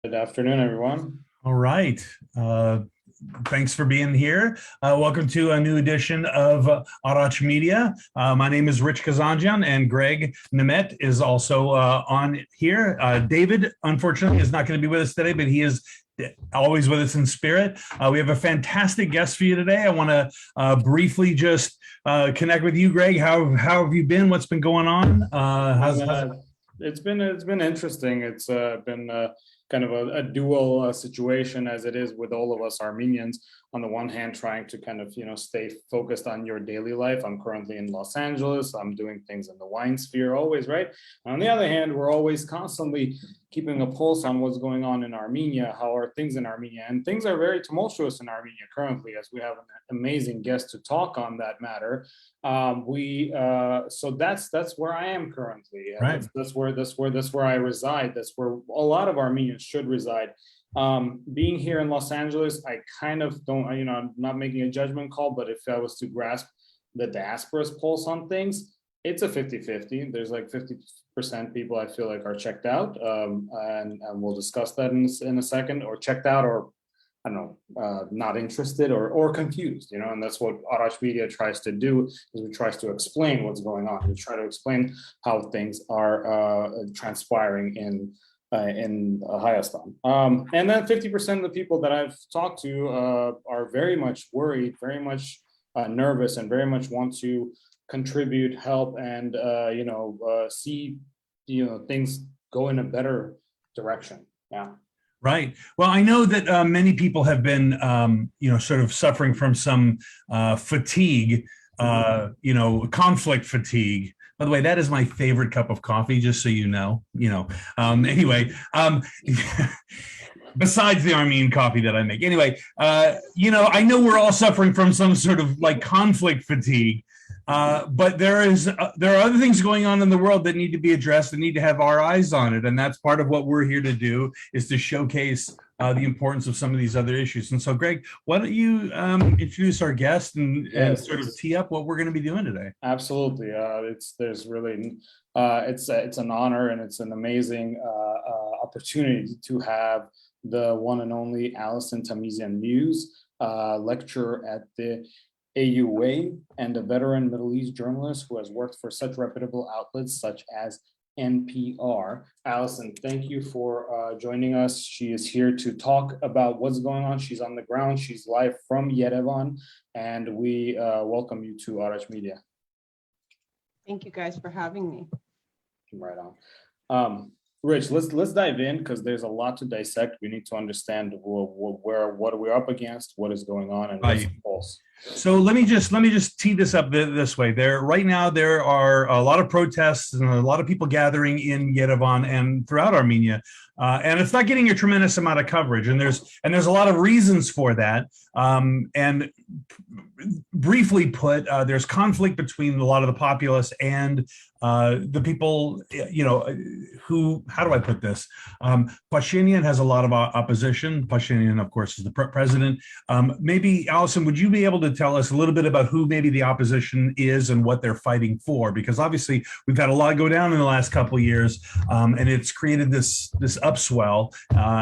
Good afternoon, everyone. All right. Thanks for being here. Welcome to a new edition of Arach Media. My name is Rich Kazanjian, and Greg Nemeth is also on here. David, unfortunately, is not going to be with us today, but he is always with us in spirit. We have a fantastic guest for you today. I want to briefly just connect with you, Greg. How have you been? What's been going on? It's been interesting. It's been kind of a dual situation as it is with all of us Armenians. On the one hand, trying to kind of, stay focused on your daily life. I'm currently in Los Angeles. I'm doing things in the wine sphere always, right? On the other hand, we're always constantly keeping a pulse on what's going on in Armenia. How are things in Armenia? And things are very tumultuous in Armenia currently, as we have an amazing guest to talk on that matter. So that's where I am currently. Right. That's where I reside. That's where a lot of Armenians should reside. Being here in Los Angeles, I kind of don't, I'm not making a judgment call, but if I was to grasp the diaspora's pulse on things, it's a 50-50. There's like 50% people I feel like are checked out, and we'll discuss that in a second, or checked out, or I don't know, not interested or confused, and that's what Arach Media tries to do, is we tries to explain what's going on. We try to explain how things are transpiring in Hayastan. And then 50% of the people that I've talked to are very much worried, very much nervous, and very much want to contribute, help, and see things go in a better direction. Yeah. Right. Well, I know that many people have been, sort of suffering from some fatigue, conflict fatigue. By the way, that is my favorite cup of coffee, just so you know. Anyway, besides the Armenian coffee that I make. Anyway, I know we're all suffering from some sort of like conflict fatigue. But there are other things going on in the world that need to be addressed and need to have our eyes on it. And that's part of what we're here to do, is to showcase the importance of some of these other issues. And so, Greg, why don't you introduce our guest and sort of tee up what we're going to be doing today? Absolutely. It's an honor, and it's an amazing opportunity to have the one and only Alison Tahmizian Meuse, lecturer at the AUA and a veteran Middle East journalist who has worked for such reputable outlets such as NPR. Alison, thank you for joining us. She is here to talk about what's going on. She's on the ground. She's live from Yerevan, and we welcome you to Arach Media. Thank you guys for having me. Right on. Rich, let's dive in, because there's a lot to dissect. We need to understand what are we up against, what is going on, and what's the pulse. So let me just tee this up this way. Right now there are a lot of protests and a lot of people gathering in Yerevan and throughout Armenia, and it's not getting a tremendous amount of coverage. And there's a lot of reasons for that. And briefly put, there's conflict between a lot of the populace and the people, who, how do I put this? Pashinyan has a lot of opposition. Pashinyan, of course, is the president. Maybe, Alison, would you be able to tell us a little bit about who maybe the opposition is and what they're fighting for? Because obviously we've had a lot go down in the last couple of years, and it's created this upswell.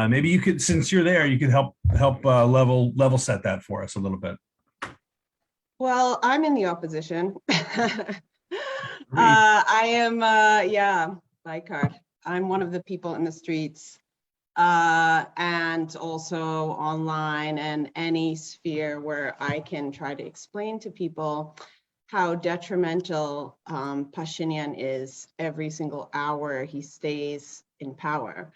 Maybe you could, since you're there, you could help level set that for us a little bit. Well, I'm in the opposition. I am, Baikar. I'm one of the people in the streets, and also online and any sphere where I can try to explain to people how detrimental Pashinyan is every single hour he stays in power.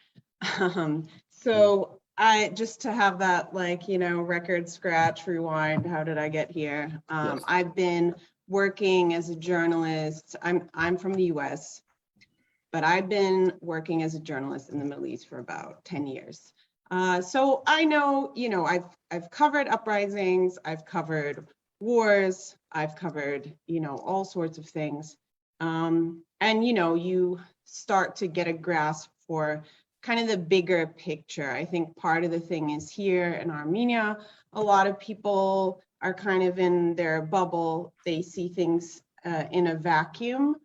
So I just to have that, record scratch, rewind, how did I get here? Yes. I've been working as a journalist. I'm from the US, but I've been working as a journalist in the Middle East for about 10 years. So I know, I've covered uprisings, I've covered wars, I've covered, all sorts of things. And, you start to get a grasp for kind of the bigger picture. I think part of the thing is here in Armenia, a lot of people are kind of in their bubble. They see things in a vacuum,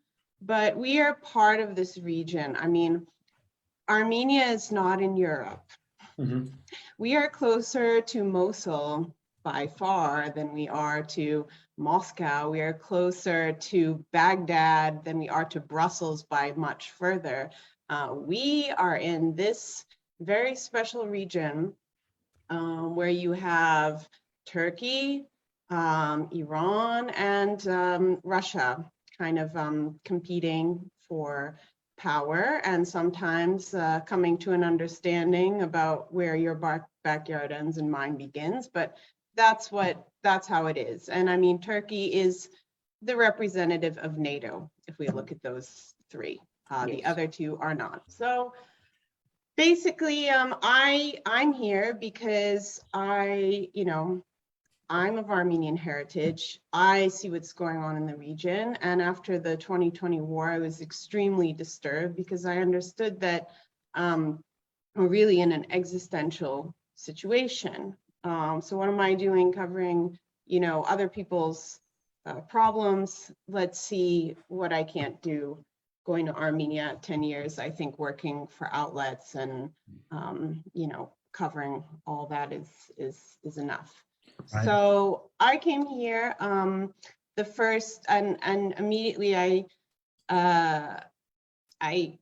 but we are part of this region. I mean, Armenia is not in Europe. Mhm. We are closer to Mosul by far than we are to Moscow. We are closer to Baghdad than we are to Brussels by much further. We are in this very special region where you have Turkey, Iran, and Russia kind of competing for power and sometimes coming to an understanding about where your backyard ends and mine begins. But that's how it is. And I mean, Turkey is the representative of NATO, if we look at those three. The Yes. other two are not. So basically, I'm here because I'm of Armenian heritage. I see what's going on in the region. And after the 2020 war, I was extremely disturbed because I understood that we're really in an existential situation. So what am I doing covering, other people's problems? Let's see what I can't do going to Armenia 10 years, I think working for outlets and, covering all that is enough. Right. So I came here the first and immediately I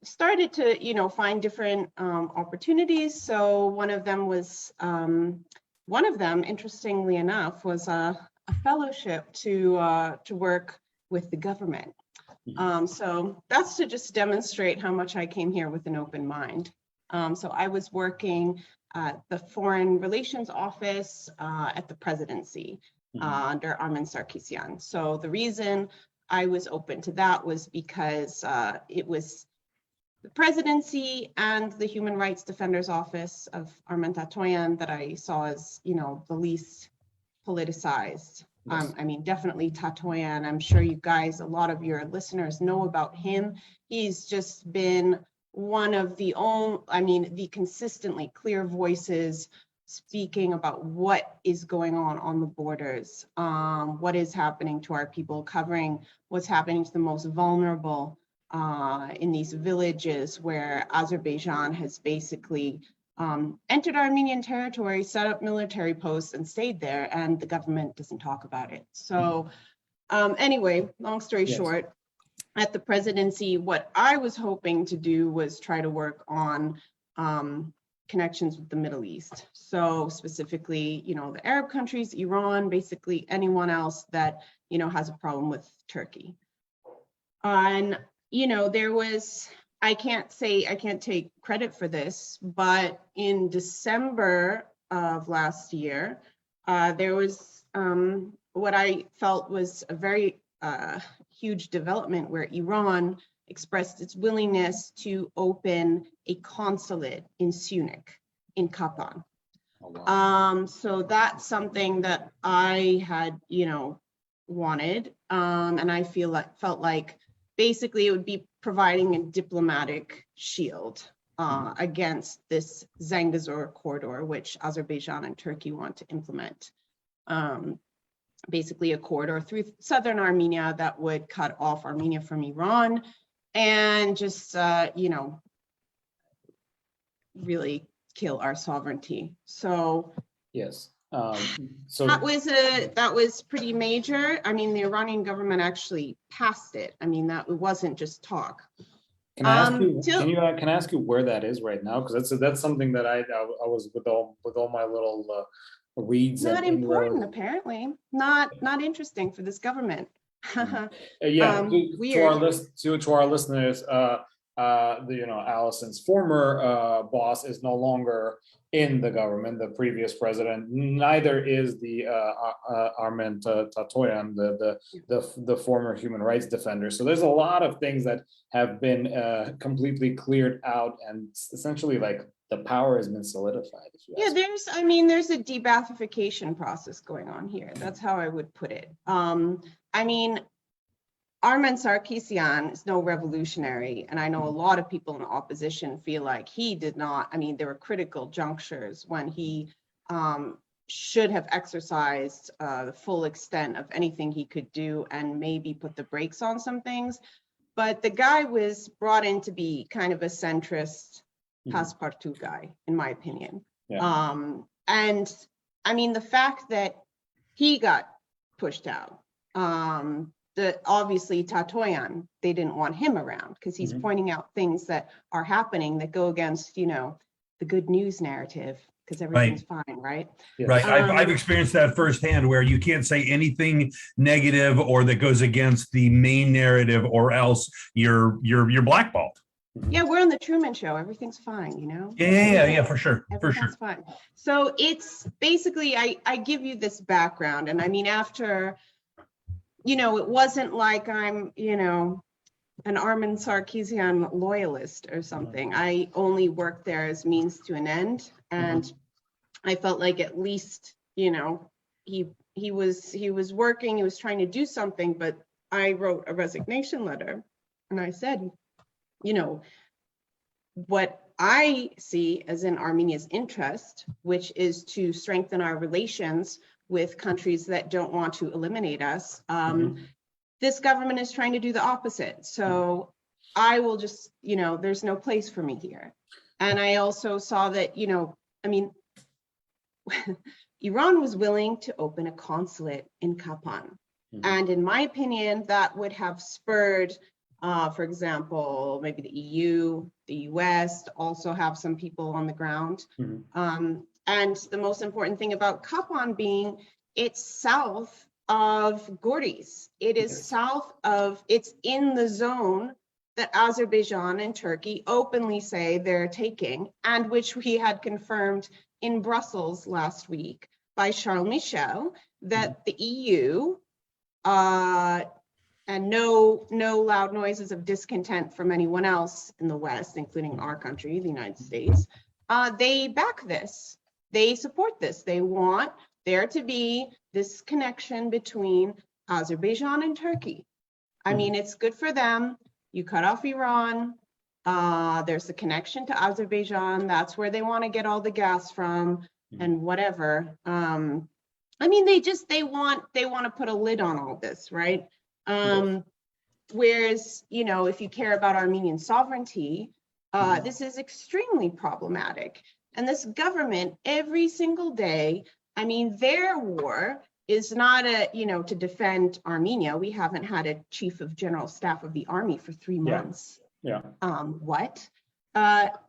started to, find different opportunities. So one of them, interestingly enough, was a fellowship to work with the government. So that's to just demonstrate how much I came here with an open mind. So I was working at the Foreign Relations Office at the presidency under Armen Sarkisian. So the reason I was open to that was because it was the presidency and the Human Rights Defender's Office of Armen Tatoyan that I saw as, the least politicized. Yes. I mean, definitely Tatoyan. I'm sure you guys, a lot of your listeners know about him. He's just been one of the the consistently clear voices speaking about what is going on the borders, what is happening to our people, covering what's happening to the most vulnerable in these villages where Azerbaijan has basically entered Armenian territory, set up military posts and stayed there, and the government doesn't talk about it. So anyway, long story short, at the presidency, what I was hoping to do was try to work on connections with the Middle East. So specifically, the Arab countries, Iran, basically anyone else that, has a problem with Turkey. And, there was, I can't take credit for this, but in December of last year, there was what I felt was a very huge development where Iran expressed its willingness to open a consulate in Syunik, in Kapan. Oh, wow. So that's something that I had, wanted, and I felt like basically it would be providing a diplomatic shield against this Zangezur corridor, which Azerbaijan and Turkey want to implement. Basically a corridor through southern Armenia that would cut off Armenia from Iran and just, really kill our sovereignty. So Yes. So that was pretty major. I mean, the Iranian government actually passed it. I mean, that it wasn't just talk. can I ask you? Can I ask you where that is right now? Because that's something that I was with all my little reads. Not important, apparently. Not interesting for this government. Yeah. Weird. To our listeners, Alison's former boss is no longer in the government. The previous president, neither is the Armen Tatoyan, the former human rights defender. So there's a lot of things that have been completely cleared out, and essentially like the power has been solidified. Yeah, there's a de-Baathification process going on here. That's how I would put it. I mean, Armen Sarkisian is no revolutionary, and I know a lot of people in the opposition feel like he did not. I mean, there were critical junctures when he should have exercised the full extent of anything he could do and maybe put the brakes on some things. But the guy was brought in to be kind of a centrist Passepartout guy, in my opinion. Yeah. And I mean, the fact that he got pushed out, obviously Tatoyan, they didn't want him around because he's pointing out things that are happening that go against, you know, the good news narrative, because everything's fine, right? Yes. Right. I've experienced that firsthand, where you can't say anything negative or that goes against the main narrative, or else you're blackballed. Yeah, we're on the Truman Show. Everything's fine, you know? Yeah, for sure. Everything's fine. So it's basically, I give you this background. And I mean, after, you know, it wasn't like I'm, you know, an Armin Sarkeesian loyalist or something. I only worked there as means to an end. And I felt like at least, you know, he was working, he was trying to do something, but I wrote a resignation letter and I said, you know, what I see as in Armenia's interest, which is to strengthen our relations with countries that don't want to eliminate us, this government is trying to do the opposite. So I will just, you know, there's no place for me here. And I also saw that, you know, I mean, Iran was willing to open a consulate in Kapan. And in my opinion, that would have spurred, for example, maybe the EU, the US to also have some people on the ground. And the most important thing about Kapan being, it's south of Gordes. It is south of, it's in the zone that Azerbaijan and Turkey openly say they're taking, and which we had confirmed in Brussels last week by Charles Michel, that the EU, and no loud noises of discontent from anyone else in the West, including our country, the United States, they back this. They support this. They want there to be this connection between Azerbaijan and Turkey. I mean, it's good for them. You cut off Iran. There's the connection to Azerbaijan. That's where they want to get all the gas from and whatever. I mean, they want to put a lid on all this, right? Whereas, you know, if you care about Armenian sovereignty, this is extremely problematic. And this government, every single day, I mean, their war is not you know, to defend Armenia. We haven't had a chief of general staff of the army for 3 months. What?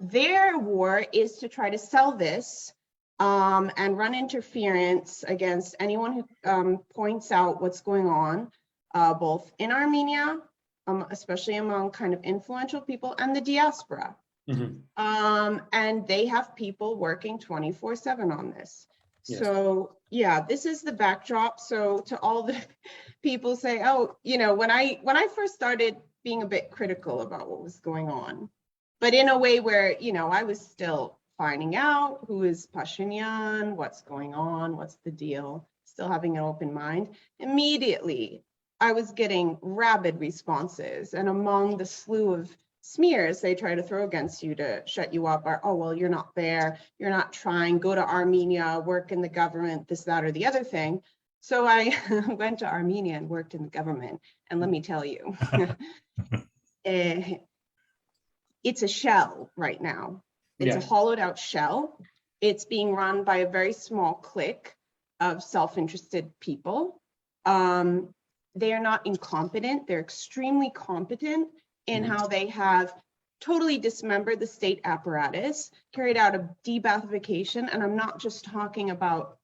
Their war is to try to sell this and run interference against anyone who points out what's going on, both in Armenia, especially among kind of influential people, and the diaspora. And they have people working 24/7 on this. So yeah, this is the backdrop. So to all the people say, oh, you know, when I first started being a bit critical about what was going on, but in a way where, you know, I was still finding out who is Pashinyan, what's going on, what's the deal, still having an open mind. Immediately, I was getting rabid responses, and among the slew of smears they try to throw against you to shut you up are, oh, well, you're not there, you're not trying, go to Armenia, work in the government, this, that, or the other thing. So I went to Armenia and worked in the government, and let me tell you, it's a shell right now. It's a hollowed out shell. It's being run by a very small clique of self-interested people. They are not incompetent, they're extremely competent in how they have totally dismembered the state apparatus, carried out a de-Baathification, and I'm not just talking about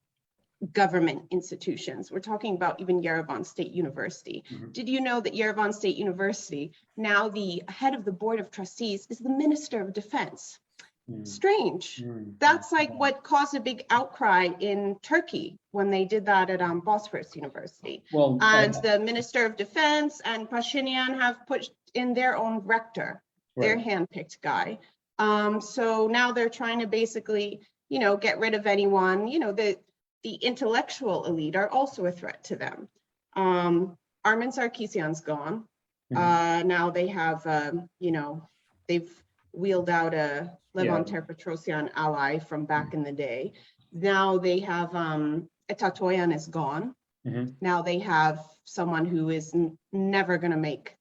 government institutions. We're talking about even Yerevan State University. Did you know that Yerevan State University, now the head of the board of trustees is the Minister of Defense? Strange. That's like what caused a big outcry in Turkey when they did that at Bosphorus University. Well, and the Minister of Defense and Pashinyan have put in their own rector, their handpicked guy. So now they're trying to basically, you know, get rid of anyone. You know, the intellectual elite are also a threat to them. Armin Sarkeesian's gone. Now they have, you know, they've wheeled out a Levon Ter-Petrosyan ally from back in the day. Now they have, Tatoyan is gone. Now they have someone who is never going to make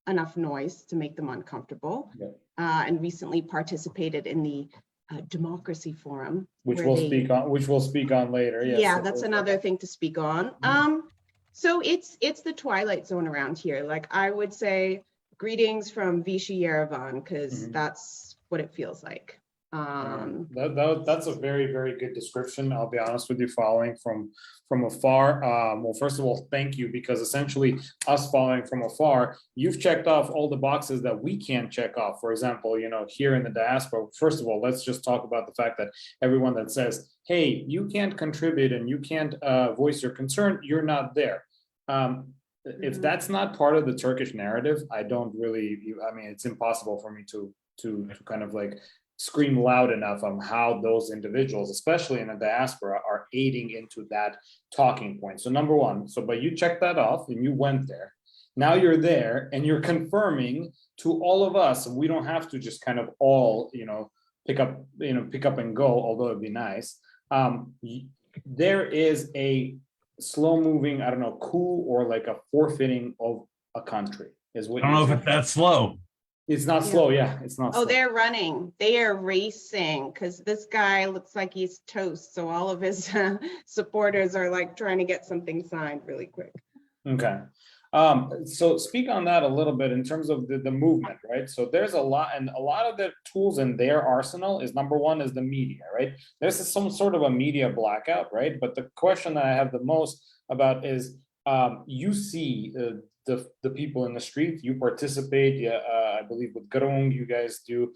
enough noise to make them uncomfortable, and recently participated in the democracy forum. Which where we'll they- speak on later. Yes. Yeah, that's another thing to speak on. So it's the twilight zone around here. Like I would say, greetings from Vichy Yerevan, because that's what it feels like. That's a very, very good description. I'll be honest with you, following from afar. Well, first of all, thank you, because essentially us following from afar, you've checked off all the boxes that we can't check off. For example, here in the diaspora, first of all, let's just talk about the fact that everyone that says, hey, you can't contribute and you can't voice your concern, you're not there. If that's not part of the Turkish narrative, I don't really, it's impossible for me to kind of like scream loud enough on how those individuals, especially in the diaspora, are aiding into that talking point. So number one, but you checked that off and you went there. Now you're there and you're confirming to all of us, and we don't have to just kind of all, pick up and go, although it'd be nice. There is a slow moving, I don't know, coup or like a forfeiting of a country is what I don't know if it's that slow. It's not slow, yeah. It's not slow. They're running. They are racing because this guy looks like he's toast. So all of his supporters are like trying to get something signed really quick. Okay. So speak on that a little bit in terms of the movement, right? So there's a lot, and a lot of the tools in their arsenal is, number one is the media, right? There's some sort of a media blackout, right? But the question that I have the most about is, you see the people in the street, you participate, I believe with Garung, you guys do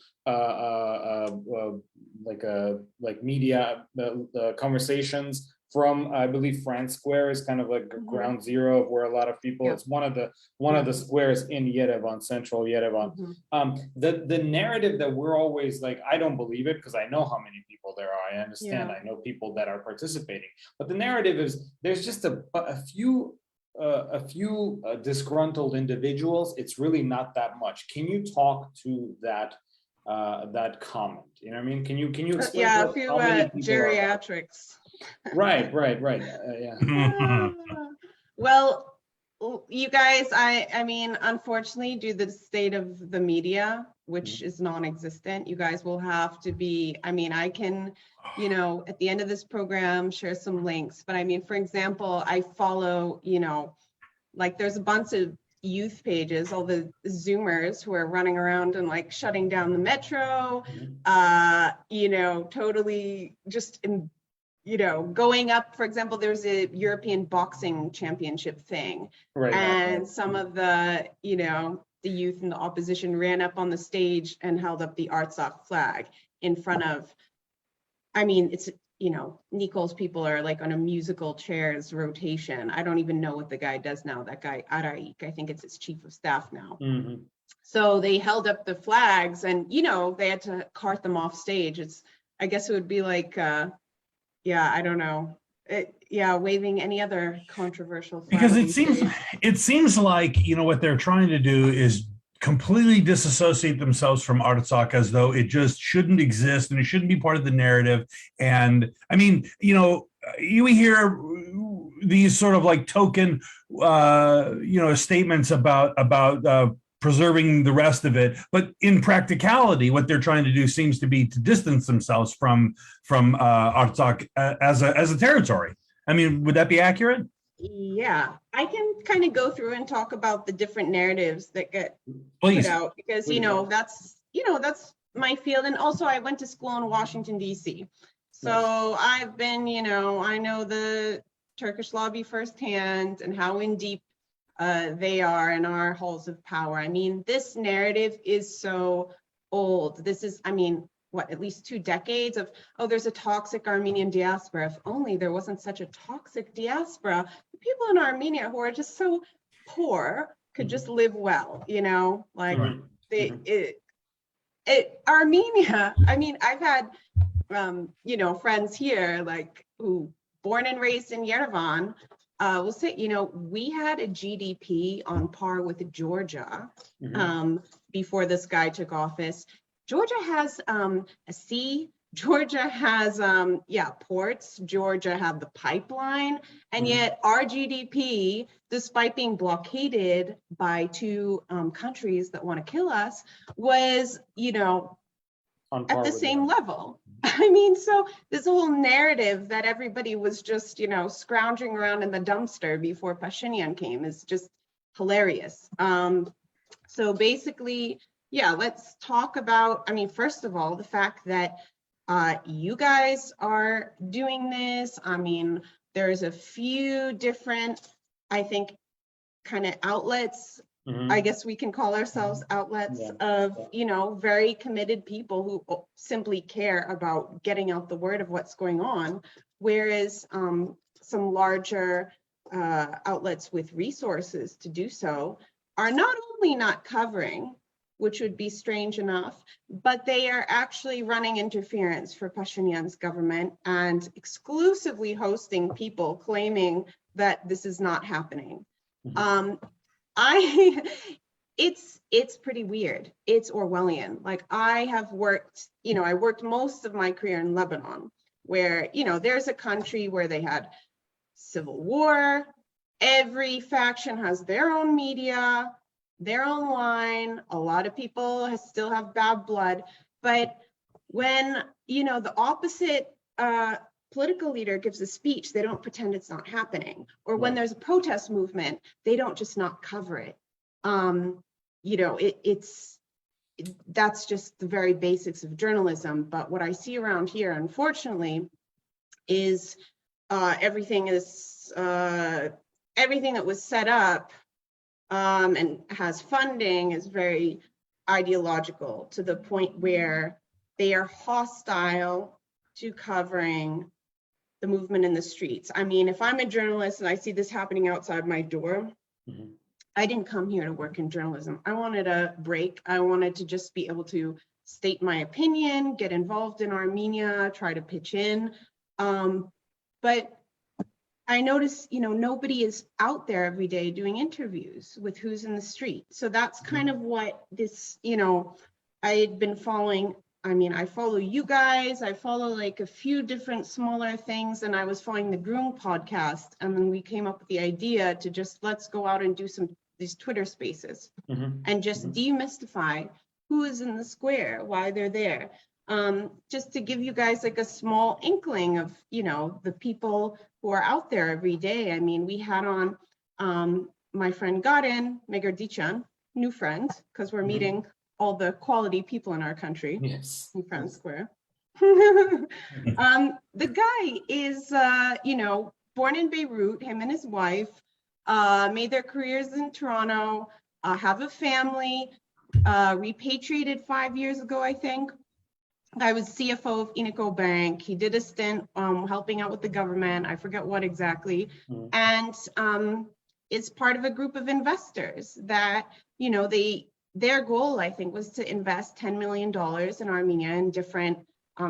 like media conversations from, I believe France Square is kind of like ground zero of where a lot of people, it's one of the squares in Yerevan, central Yerevan. The narrative that we're always like, I don't believe it because I know how many people there are. I understand, I know people that are participating, but the narrative is there's just a few disgruntled individuals. It's really not that much. Can you talk to that comment? You know what I mean? Can you explain? A few geriatrics. Right. Well, you guys, I mean, unfortunately, due to the state of the media, which is non-existent, you guys will have to be, I can, at the end of this program, share some links. But I mean, for example, I follow, like there's a bunch of youth pages, all the Zoomers who are running around and like shutting down the metro, totally just going up. For example, there's a European boxing championship thing, and some of the, the youth and the opposition ran up on the stage and held up the Artsakh flag in front of, it's, Nicole's people are like on a musical chairs rotation. I don't even know what the guy does now, that guy, Arach, I think it's his chief of staff now. So they held up the flags and, they had to cart them off stage. I guess it would be like, I don't know. Waving any other controversial flag. Because it seems like, what they're trying to do is completely disassociate themselves from Artsakh, as though it just shouldn't exist and it shouldn't be part of the narrative. And you hear these sort of like token, statements about preserving the rest of it, but in practicality, what they're trying to do seems to be to distance themselves from Artsakh as a territory. Would that be accurate? Yeah, I can kind of go through and talk about the different narratives that get put out, because that's my field. And also I went to school in Washington, DC. So I've been, I know the Turkish lobby firsthand and how in deep they are in our halls of power. This narrative is so old. This is, at least 2 decades of, there's a toxic Armenian diaspora. If only there wasn't such a toxic diaspora, the people in Armenia who are just so poor could just live well, Armenia, I've had, friends here, like who born and raised in Yerevan, will say, we had a GDP on par with Georgia before this guy took office. Georgia has a sea. Georgia has, ports. Georgia had the pipeline. And yet our GDP, despite being blockaded by 2 countries that want to kill us, was, On at par the with same them. level. I mean, so this whole narrative that everybody was just, scrounging around in the dumpster before Pashinyan came is just hilarious. So basically, yeah, let's talk about, I mean, first of all, the fact that you guys are doing this. I mean, there's a few different, I think, kind of outlets. I guess we can call ourselves outlets of, very committed people who simply care about getting out the word of what's going on. Whereas some larger outlets with resources to do so are not only not covering, which would be strange enough, but they are actually running interference for Pashinyan's government and exclusively hosting people claiming that this is not happening. It's pretty weird. It's Orwellian. Like I have worked, I worked most of my career in Lebanon, where, there's a country where they had civil war. Every faction has their own media, their own line. A lot of people still have bad blood. But when, the opposite political leader gives a speech, they don't pretend it's not happening. Or when there's a protest movement, they don't just not cover it. That's just the very basics of journalism. But what I see around here, unfortunately, is everything that was set up and has funding is very ideological, to the point where they are hostile to covering the movement in the streets. I mean, if I'm a journalist and I see this happening outside my door, I didn't come here to work in journalism. I wanted a break. I wanted to just be able to state my opinion, get involved in Armenia, try to pitch in. But I notice, nobody is out there every day doing interviews with who's in the street. So that's kind of what this, I had been following. I mean, I follow you guys, I follow like a few different smaller things, and I was following the Groom podcast. And then we came up with the idea to just, let's go out and do these Twitter spaces and just demystify who is in the square, why they're there. Just to give you guys like a small inkling of, the people who are out there every day. I mean, we had on my friend Garin Megardichan, new friend, because we're meeting all the quality people in our country. Yes. In France Square. The guy is, born in Beirut, him and his wife, made their careers in Toronto, have a family, repatriated 5 years ago, I think. I was CFO of Inico Bank. He did a stint helping out with the government. I forget what exactly. And is part of a group of investors that, their goal, I think, was to invest $10 million in Armenia in different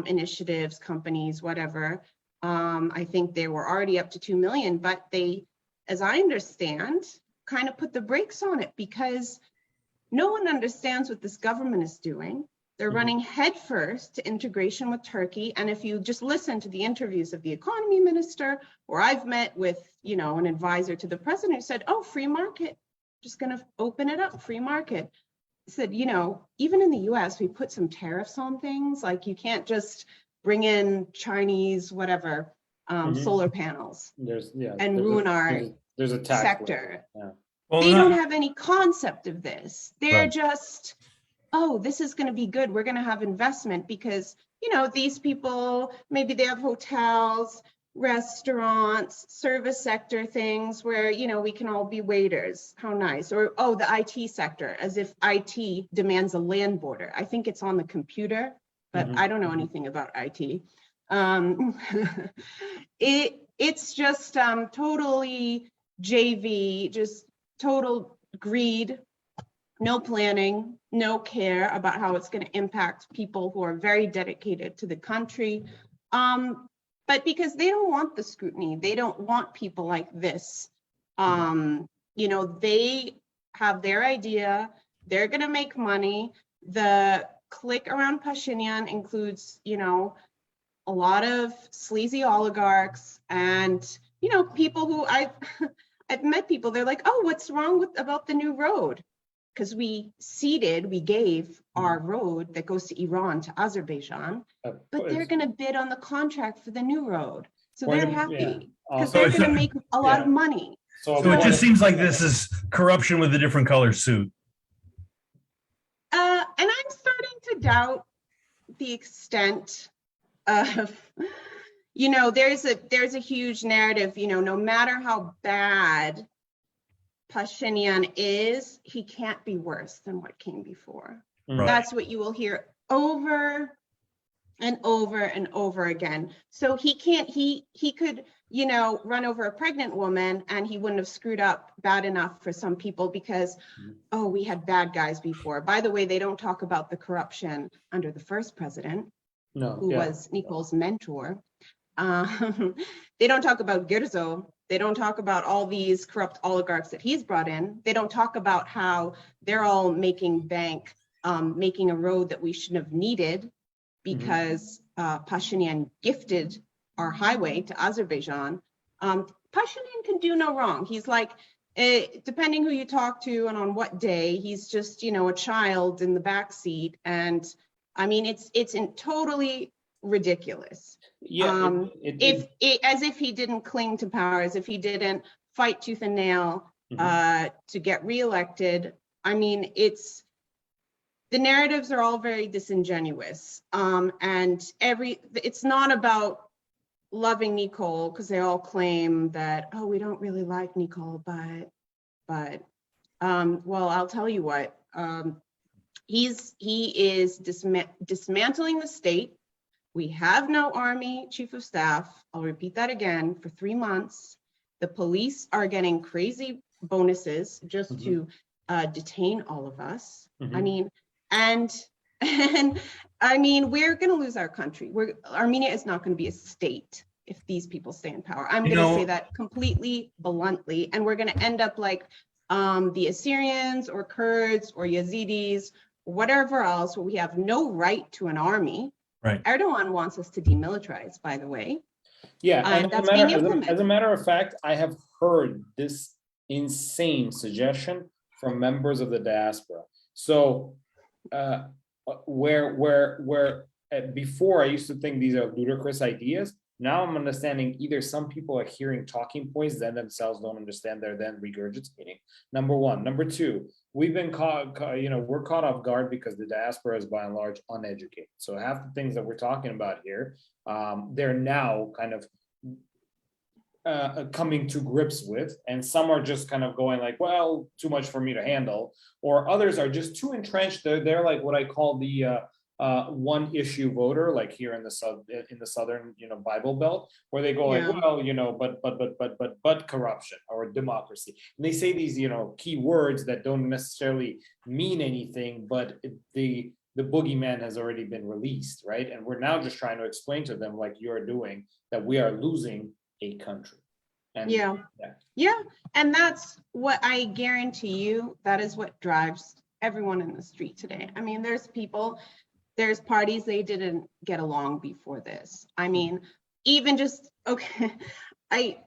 initiatives, companies, whatever. I think they were already up to 2 million, but they, as I understand, kind of put the brakes on it because no one understands what this government is doing. They're running headfirst to integration with Turkey. And if you just listen to the interviews of the economy minister, or I've met with, an advisor to the president who said, oh, free market, just going to open it up, free market. Said, even in the US, we put some tariffs on things, like you can't just bring in Chinese, whatever, solar panels and ruin our sector. Well, they don't have any concept of this. They're just, oh, this is going to be good. We're going to have investment because, these people, maybe they have hotels, restaurants, service sector things where, we can all be waiters. How nice. Or, oh, the IT sector, as if IT demands a land border. I think it's on the computer, but I don't know anything about IT. It's just totally JV, just total greed, no planning, no care about how it's going to impact people who are very dedicated to the country. But because they don't want the scrutiny, they don't want people like this. They have their idea, they're going to make money. The clique around Pashinyan includes, a lot of sleazy oligarchs and, people who I've met people, they're like, oh, what's wrong about the new road? because we gave our road that goes to Iran to Azerbaijan, but they're going to bid on the contract for the new road. So they're happy because they're going to make a lot of money. So it just seems like this is corruption with a different color suit. And I'm starting to doubt the extent of, there's a huge narrative, no matter how bad Pashinyan is, he can't be worse than what came before. Right. That's what you will hear over and over and over again. So he could, run over a pregnant woman and he wouldn't have screwed up bad enough for some people because, we had bad guys before. By the way, they don't talk about the corruption under the first president, who was Nicole's mentor. They don't talk about Girzo. They don't talk about all these corrupt oligarchs that he's brought in. They don't talk about how they're all making bank, making a road that we shouldn't have needed because Pashinyan gifted our highway to Azerbaijan. Pashinyan can do no wrong. He's like, depending who you talk to and on what day, he's just, a child in the backseat. And I mean, it's totally ridiculous. Yeah, as if he didn't cling to power, as if he didn't fight tooth and nail to get reelected. I mean, the narratives are all very disingenuous, and it's not about loving Nicole because they all claim that we don't really like Nicole, but well, I'll tell you what, he is dismantling the state. We have no army chief of staff. I'll repeat that again, for 3 months. The police are getting crazy bonuses just to detain all of us. I mean, and I mean, we're going to lose our country. Armenia is not going to be a state if these people stay in power. I'm going to say that completely bluntly, and we're going to end up like the Assyrians or Kurds or Yazidis, whatever else, where we have no right to an army. Right. Erdogan wants us to demilitarize, by the way. Yeah, and as a matter of fact, I have heard this insane suggestion from members of the diaspora. So where before I used to think these are ludicrous ideas, now I'm understanding either some people are hearing talking points that themselves don't understand, they're then regurgitating. Number one. Number two, we've been we're caught off guard because the diaspora is by and large uneducated. So half the things that we're talking about here, they're now kind of coming to grips with, and some are just kind of going like, well, too much for me to handle, or others are just too entrenched. They're like what I call the one issue voter, like here in the southern Bible Belt, where they go like, well, but corruption or democracy, and they say these key words that don't necessarily mean anything, but the boogeyman has already been released, right? And we're now just trying to explain to them, like you're doing, that we are losing a country. And and that's what I guarantee you, that is what drives everyone in the street today. I mean, there's parties they didn't get along before this. I mean, even just, okay,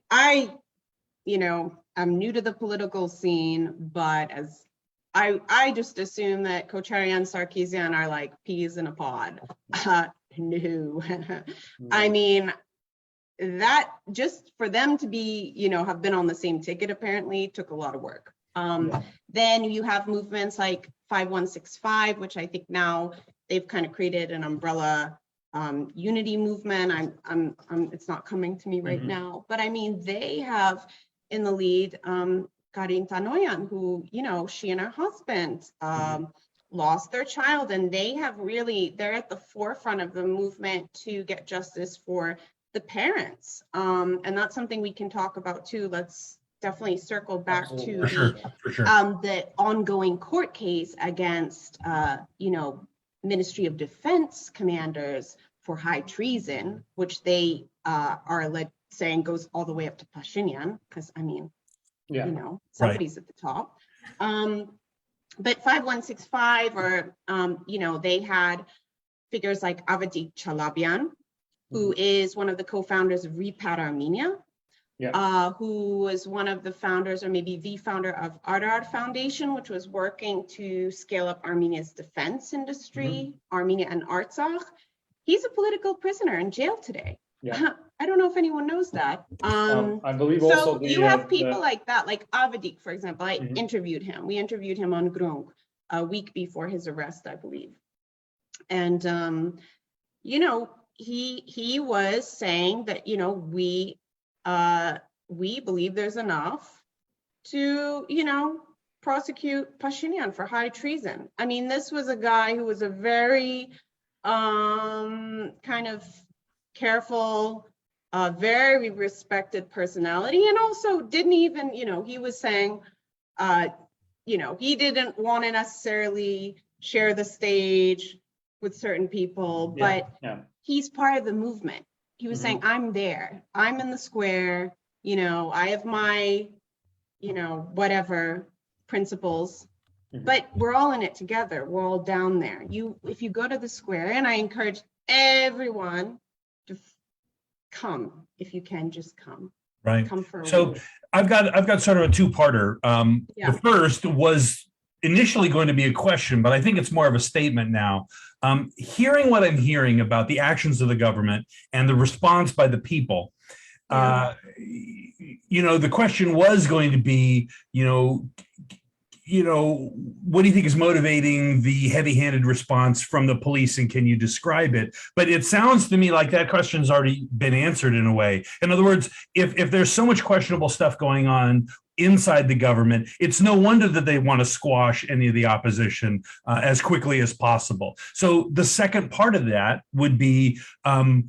I'm new to the political scene, but as I just assume that Kocharian and Sarkeesian are like peas in a pod. No, I mean, that just for them to be, have been on the same ticket apparently took a lot of work. Then you have movements like 5165, which I think now they've kind of created an umbrella unity movement. It's not coming to me right now, but I mean, they have in the lead Karin Tanoyan, who, she and her husband lost their child, and they're at the forefront of the movement to get justice for the parents. And that's something we can talk about too. Let's definitely circle back to the ongoing court case against, Ministry of Defense commanders for high treason, which they are saying goes all the way up to Pashinyan, because I mean, somebody's at the top. But 5165, or they had figures like Avadi Chalabian, who is one of the co-founders of Repat Armenia, who was one of the founders, or maybe the founder of Artsakh Foundation, which was working to scale up Armenia's defense industry, Armenia and Artsakh. He's a political prisoner in jail today. Yeah. I don't know if anyone knows that. I believe so also you have people like that, like Avadik, for example. I interviewed him. We interviewed him on Grunk a week before his arrest, I believe. And you know, he was saying that, you know, we believe there's enough to, you know, prosecute Pashinyan for high treason. I mean, this was a guy who was a very kind of careful, very respected personality, and also didn't even, you know, he was saying, you know, he didn't want to necessarily share the stage with certain people, but he's part of the movement. He was saying, I'm there, I'm in the square, you know, I have my, you know, whatever principles, but we're all in it together. We're all down there. If you go to the square, and I encourage everyone to come, if you can, just come. Right. Come for a So week. I've got sort of a two-parter. The first was initially going to be a question, but I think it's more of a statement now. Hearing what I'm hearing about the actions of the government and the response by the people, you know, the question was going to be, you know, what do you think is motivating the heavy-handed response from the police, and can you describe it? But it sounds to me like that question's already been answered in a way. In other words, if there's so much questionable stuff going on inside the government, it's no wonder that they want to squash any of the opposition as quickly as possible. So the second part of that would be,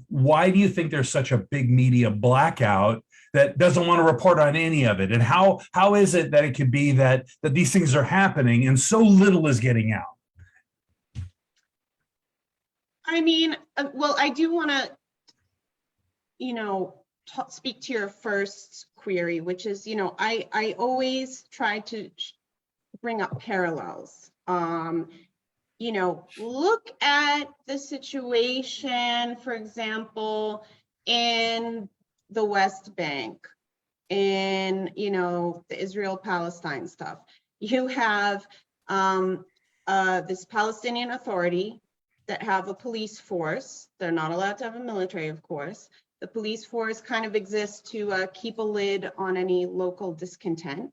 why do you think there's such a big media blackout that doesn't want to report on any of it? And how is it that it could be that these things are happening and so little is getting out? I mean, well, I do want to, you know, speak to your first query, which is, you know, I always try to bring up parallels. You know, look at the situation, for example, in the West Bank, in, you know, the Israel-Palestine stuff. You have this Palestinian Authority that have a police force. They're not allowed to have a military, of course. The police force kind of exists to keep a lid on any local discontent,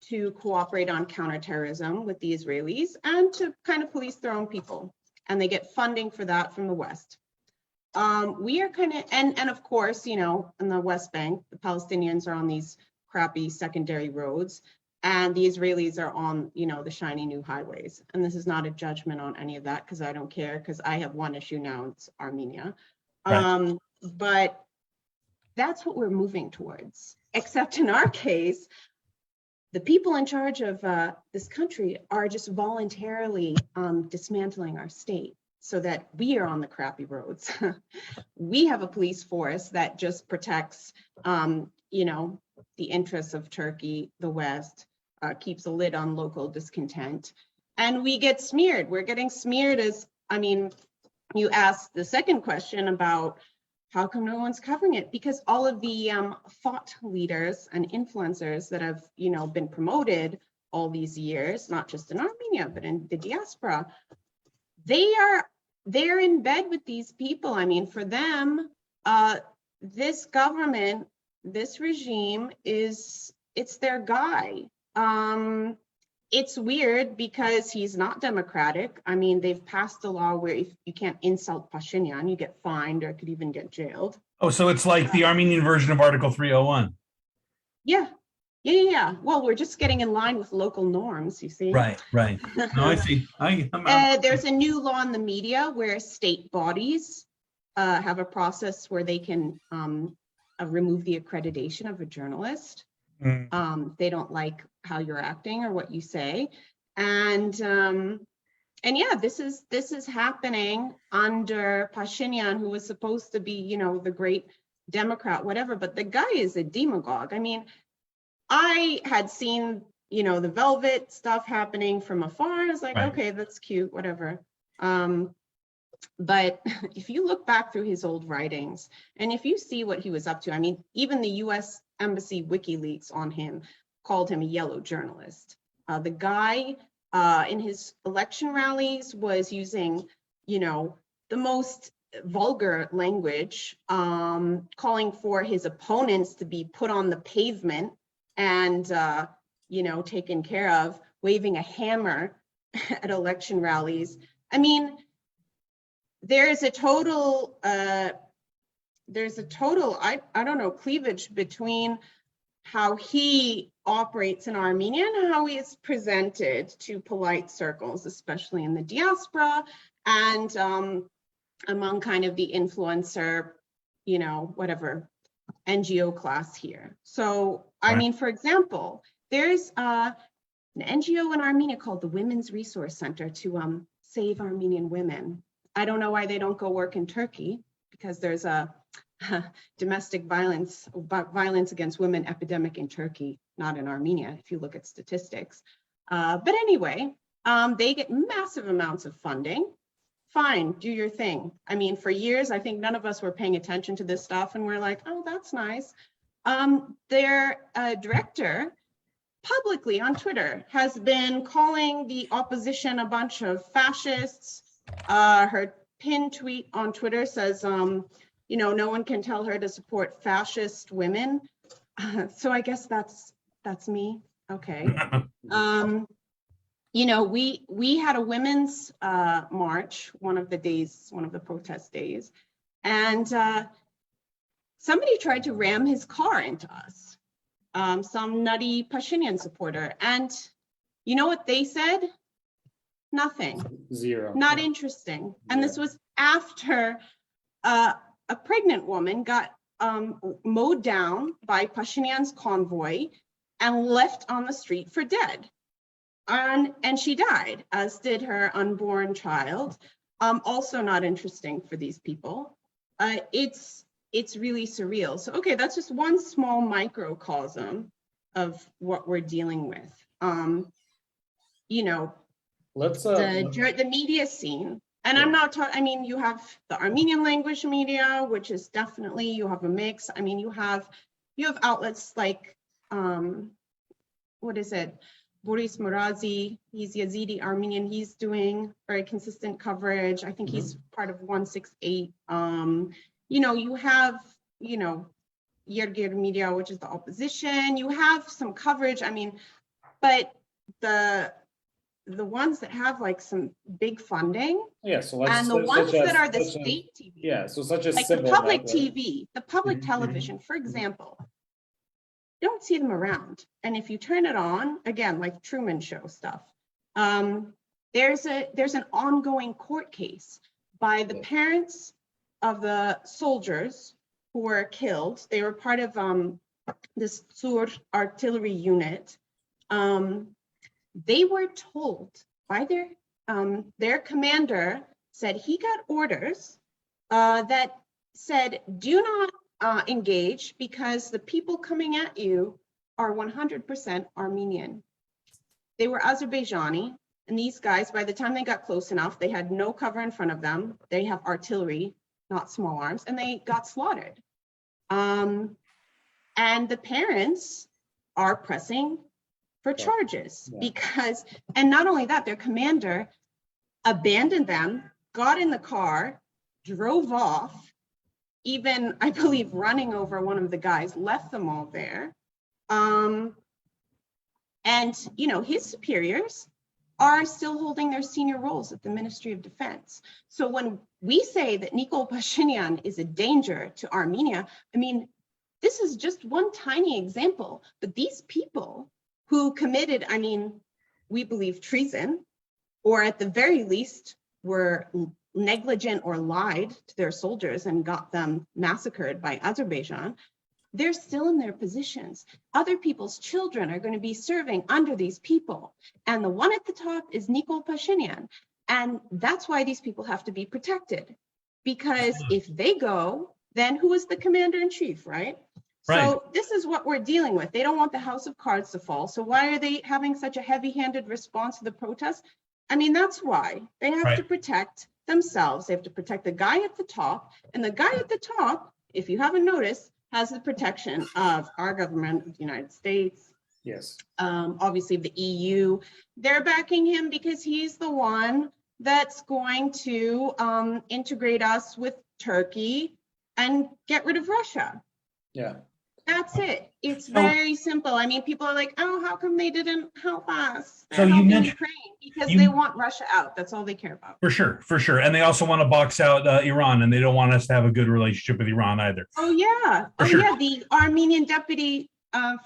to cooperate on counterterrorism with the Israelis, and to kind of police their own people. And they get funding for that from the West. We are kind of, and of course, you know, in the West Bank, the Palestinians are on these crappy secondary roads, and the Israelis are on, you know, the shiny new highways. And this is not a judgment on any of that, because I don't care, because I have one issue now, it's Armenia. Right. But that's what we're moving towards, except in our case, the people in charge of this country are just voluntarily dismantling our state so that we are on the crappy roads. We have a police force that just protects, you know, the interests of Turkey, the West, keeps a lid on local discontent, and we get smeared. We're getting smeared as, I mean, you asked the second question about how come no one's covering it? Because all of the thought leaders and influencers that have, you know, been promoted all these years, not just in Armenia, but in the diaspora, they're in bed with these people. I mean, for them, this government, this regime it's their guy. It's weird because he's not democratic. I mean, they've passed a law where if you can't insult Pashinyan, you get fined or could even get jailed. Oh, so it's like the Armenian version of Article 301. Yeah. Well, we're just getting in line with local norms, you see. Right. No, I see. There's a new law in the media where state bodies have a process where they can remove the accreditation of a journalist. They don't like how you're acting or what you say, and yeah, this is happening under Pashinyan, who was supposed to be, you know, the great Democrat, whatever, but the guy is a demagogue. I mean, I had seen, you know, the velvet stuff happening from afar. I was like, okay, that's cute, whatever. But if you look back through his old writings, and if you see what he was up to, I mean, even the US Embassy WikiLeaks on him called him a yellow journalist. The guy in his election rallies was using, the most vulgar language, calling for his opponents to be put on the pavement and, taken care of, waving a hammer at election rallies. I mean, there's a total, I don't know, cleavage between how he operates in Armenia and how he is presented to polite circles, especially in the diaspora and among kind of the influencer, whatever, NGO class here. So, I mean, for example, there's an NGO in Armenia called the Women's Resource Center to save Armenian women. I don't know why they don't go work in Turkey, because there's a domestic violence against women epidemic in Turkey, not in Armenia, if you look at statistics. But anyway, they get massive amounts of funding. Fine, do your thing. I mean, for years, I think none of us were paying attention to this stuff, and we're like, oh, that's nice. Their director publicly on Twitter has been calling the opposition a bunch of fascists. Her pinned tweet on Twitter says, no one can tell her to support fascist women. So I guess that's me. Okay. We had a women's march, one of the protest days, and somebody tried to ram his car into us, some nutty Pashinyan supporter. And you know what they said? Nothing. Zero. Not interesting. And this was after a pregnant woman got mowed down by Pashinyan's convoy and left on the street for dead. And she died, as did her unborn child. Also not interesting for these people. It's really surreal. So, okay, that's just one small microcosm of what we're dealing with. Let's the media scene. And I'm not talking, I mean, you have the Armenian language media, which is definitely, you have a mix. I mean, you have outlets like, Boris Murazi, he's Yazidi Armenian, he's doing very consistent coverage. I think he's part of 168. You have, Yergir Media, which is the opposition. You have some coverage, I mean, but the ones that have like some big funding, and the ones that are the state TV, such as like the public TV, the public television, for example, you don't see them around. And if you turn it on, again, like Truman Show stuff, there's an ongoing court case by the parents of the soldiers who were killed. They were part of this Sur artillery unit. They were told by their commander, said he got orders that said, do not engage because the people coming at you are 100% Armenian. They were Azerbaijani, and these guys, by the time they got close enough, they had no cover in front of them. They have artillery, not small arms, and they got slaughtered. And the parents are pressing for charges because, and not only that, their commander abandoned them, got in the car, drove off, even, I believe, running over one of the guys, left them all there. And, his superiors are still holding their senior roles at the Ministry of Defense. So when we say that Nikol Pashinyan is a danger to Armenia, I mean, this is just one tiny example, but these people who committed, I mean, we believe treason, or at the very least were negligent or lied to their soldiers and got them massacred by Azerbaijan, they're still in their positions. Other people's children are going to be serving under these people. And the one at the top is Nikol Pashinyan. And that's why these people have to be protected. Because if they go, then who is the commander in chief, right? So this is what we're dealing with. They don't want the house of cards to fall. So why are they having such a heavy-handed response to the protests? I mean, that's why. They have to protect themselves. They have to protect the guy at the top. And the guy at the top, if you haven't noticed, has the protection of our government of the United States. Yes. Obviously the EU. They're backing him because he's the one that's going to integrate us with Turkey and get rid of Russia. Yeah. That's it. It's very simple. I mean, people are like, oh, how come they didn't help us? So They're you helping mentioned- Ukraine because they want Russia out. That's all they care about. For sure. And they also want to box out Iran, and they don't want us to have a good relationship with Iran either. Oh yeah. For sure. Yeah. The Armenian deputy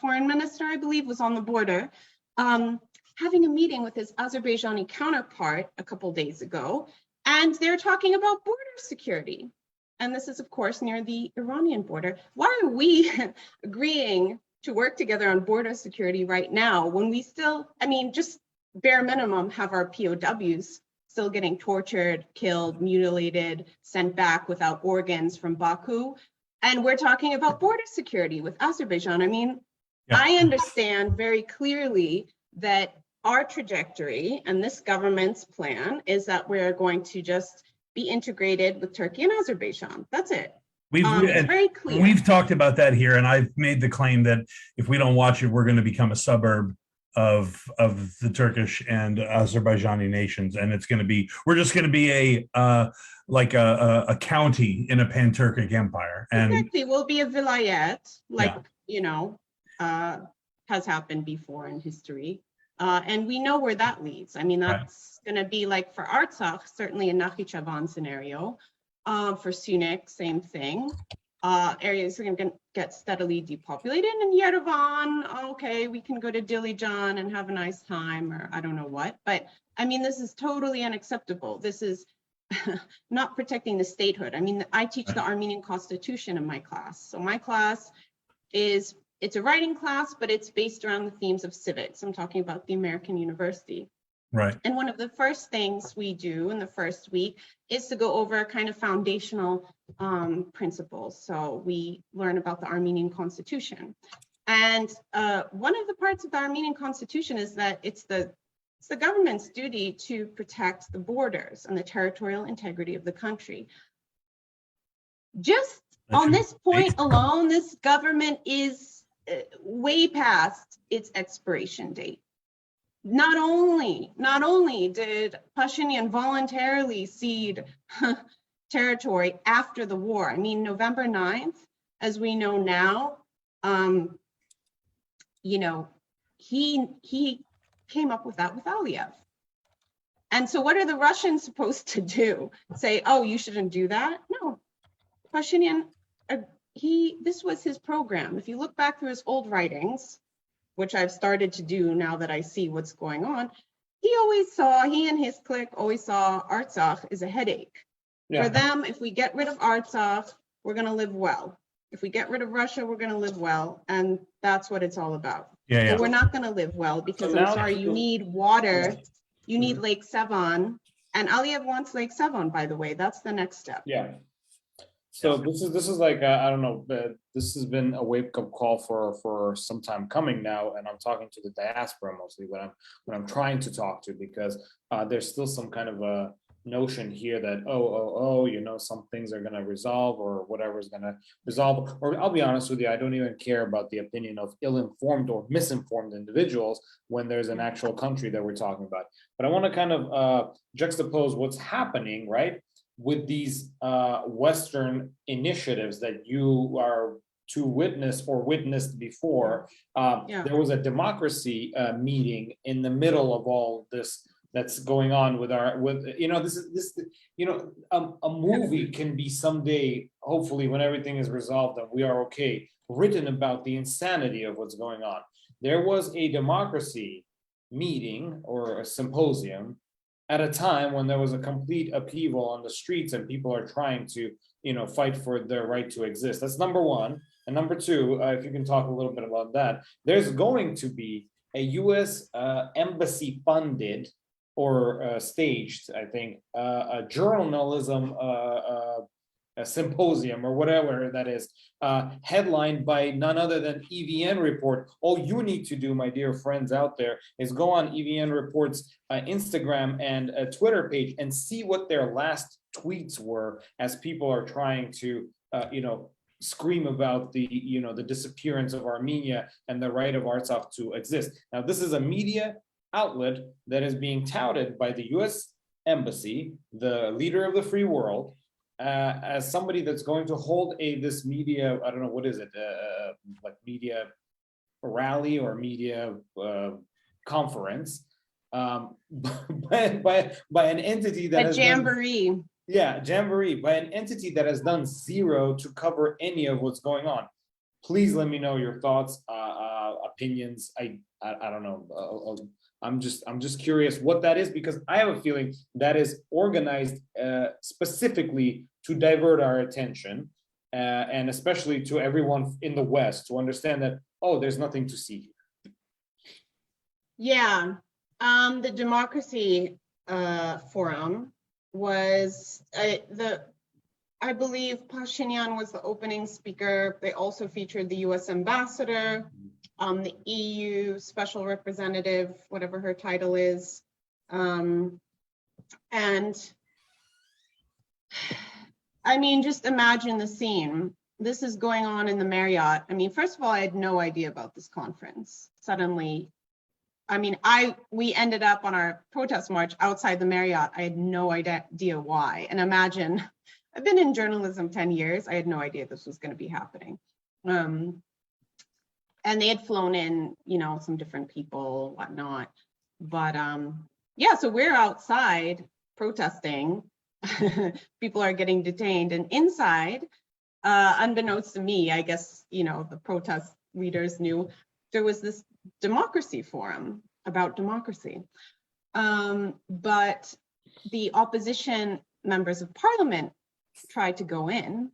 foreign minister, I believe, was on the border having a meeting with his Azerbaijani counterpart a couple days ago, and they're talking about border security. And this is, of course, near the Iranian border. Why are we agreeing to work together on border security right now when we still, I mean, just bare minimum, have our POWs still getting tortured, killed, mutilated, sent back without organs from Baku? And we're talking about border security with Azerbaijan. I mean, Yeah. I understand very clearly that our trajectory and this government's plan is that we're going to just be integrated with Turkey and Azerbaijan. That's it. It's very clear. We've talked about that here, and I've made the claim that if we don't watch it, we're going to become a suburb of the Turkish and Azerbaijani nations, and it's going to be, we're just going to be a county in a pan-Turkic empire. And exactly, we'll be a vilayet, like has happened before in history, and we know where that leads. I mean, that's going to be like for Artsakh, certainly a Nakhichevan scenario. For Syunik, same thing. Areas are going to get steadily depopulated. And Yerevan, okay, we can go to Dilijan and have a nice time, or I don't know what. But I mean, this is totally unacceptable. This is not protecting the statehood. I mean, I teach the Armenian Constitution in my class. So my class it's a writing class, but it's based around the themes of civics. I'm talking about the American University. right. And one of the first things we do in the first week is to go over kind of foundational principles. So we learn about the Armenian Constitution. And one of the parts of the Armenian Constitution is that it's the government's duty to protect the borders and the territorial integrity of the country. Just on this point alone, this government is way past its expiration date. Not only did Pashinyan voluntarily cede territory after the war. I mean, November 9th, as we know now, he came up with that with Aliyev. And so what are the Russians supposed to do? Say, oh, you shouldn't do that? No. Pashinyan, this was his program. If you look back through his old writings, which I've started to do now that I see what's going on, he and his clique always saw Artsakh as a headache. For them, if we get rid of Artsakh, we're going to live well. If we get rid of Russia, we're going to live well. And that's what it's all about. But we're not going to live well because I'm sorry, you need water. You need Lake Sevan. And Aliyev wants Lake Sevan, by the way. That's the next step. Yeah. So this is like I don't know. This has been a wake-up call for some time coming now, and I'm talking to the diaspora mostly. What I'm trying to talk to, because there's still some kind of a notion here that some things are going to resolve, or whatever is going to resolve. Or I'll be honest with you, I don't even care about the opinion of ill-informed or misinformed individuals when there's an actual country that we're talking about. But I want to kind of juxtapose what's happening, right, with these Western initiatives that you are to witness or witnessed before. There was a democracy meeting in the middle of all this that's going on with a movie can be someday, hopefully when everything is resolved and we are okay, written about the insanity of what's going on. There was a democracy meeting or a symposium at a time when there was a complete upheaval on the streets and people are trying to, fight for their right to exist. That's number one. And number two, if you can talk a little bit about that, there's going to be a U.S. embassy funded or staged, I think, a journalism a symposium or whatever that is, headlined by none other than EVN Report. All you need to do, my dear friends out there, is go on EVN Report's Instagram and Twitter page and see what their last tweets were, as people are trying to, scream about the, the disappearance of Armenia and the right of Artsakh to exist. Now, this is a media outlet that is being touted by the U.S. Embassy, the leader of the free world, as somebody that's going to hold this media, I don't know, what is it, like media rally or media conference, by an entity that has jamboree. Jamboree, by an entity that has done zero to cover any of what's going on. Please let me know your thoughts, opinions. I don't know. I'm just curious what that is, because I have a feeling that is organized specifically to divert our attention, and especially to everyone in the West to understand that, oh, there's nothing to see here. Yeah, the Democracy Forum was I believe Pashinyan was the opening speaker. They also featured the U.S. ambassador, the EU special representative, whatever her title is, and I mean, just imagine the scene. This is going on in the Marriott. I mean, first of all, I had no idea about this conference. Suddenly, I mean, we ended up on our protest march outside the Marriott. I had no idea why. And imagine, I've been in journalism 10 years. I had no idea this was going to be happening. And they had flown in, some different people, whatnot. But yeah, so we're outside protesting. People are getting detained, and inside, unbeknownst to me, I guess, the protest leaders knew, there was this democracy forum about democracy. But the opposition members of parliament tried to go in.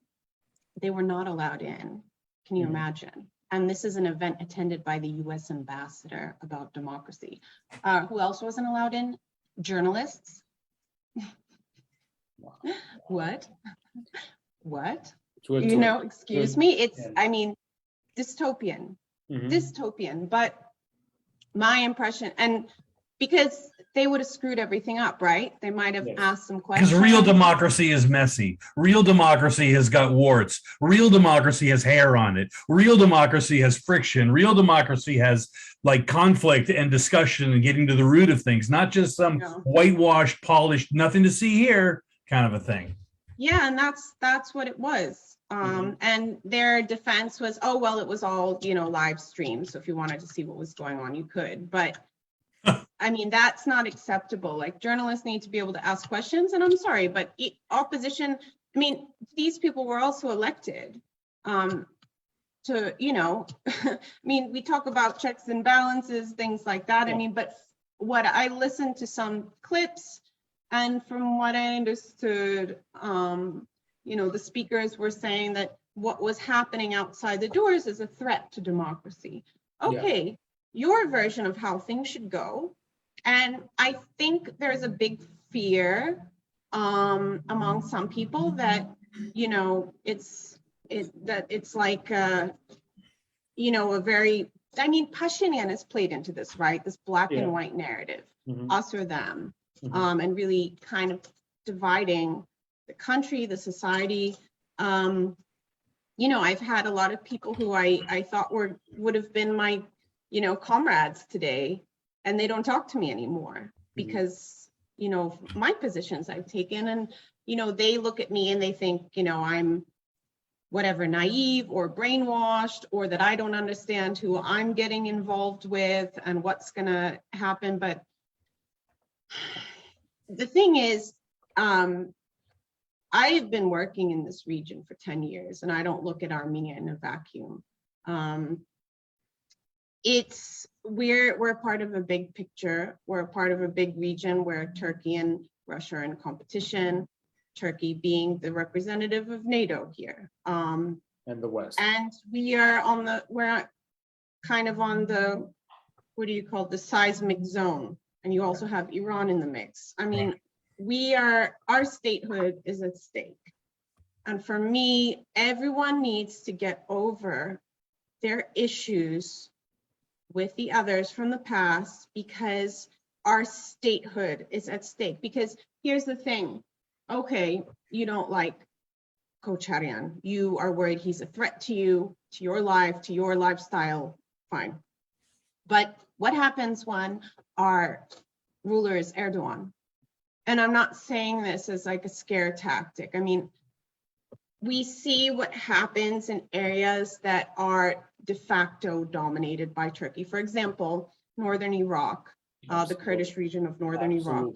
They were not allowed in. Can you imagine? And this is an event attended by the US ambassador about democracy. Who else wasn't allowed in? Journalists. What? Excuse me. It's, I mean, dystopian. Dystopian. But my impression, and because they would have screwed everything up, right? They might have asked some questions. Because real democracy is messy. Real democracy has got warts. Real democracy has hair on it. Real democracy has friction. Real democracy has like conflict and discussion and getting to the root of things, not just some whitewashed, polished, nothing to see here kind of a thing. Yeah, and that's what it was. And their defense was, oh, well, it was all, live stream. So if you wanted to see what was going on, you could. But I mean, that's not acceptable. Like, journalists need to be able to ask questions. And I'm sorry, but opposition, I mean, these people were also elected to, I mean, we talk about checks and balances, things like that. I mean, but what I listened to some clips, and from what I understood, the speakers were saying that what was happening outside the doors is a threat to democracy. Okay, your version of how things should go. And I think there's a big fear among some people that, it's like, a very, I mean, Pashinyan has played into this, right? This black and white narrative, us or them, and really kind of dividing the country, the society. I've had a lot of people who I thought would have been my, comrades today, and they don't talk to me anymore because, my positions I've taken, and, they look at me and they think, I'm whatever, naive or brainwashed, or that I don't understand who I'm getting involved with and what's gonna happen. But the thing is, I've been working in this region for 10 years, and I don't look at Armenia in a vacuum. We're part of a big picture. We're a part of a big region where Turkey and Russia are in competition. Turkey being the representative of NATO here, and the West. And we're kind of on the, what do you call it, the seismic zone. And you also have Iran in the mix. I mean, our statehood is at stake. And for me, everyone needs to get over their issues with the others from the past, because our statehood is at stake. Because here's the thing, okay, you don't like Kocharian, you are worried he's a threat to you, to your life, to your lifestyle, fine. But what happens when our ruler is Erdogan? And I'm not saying this as like a scare tactic. I mean, we see what happens in areas that are de facto dominated by Turkey. For example, northern Iraq, the Kurdish region of northern Iraq.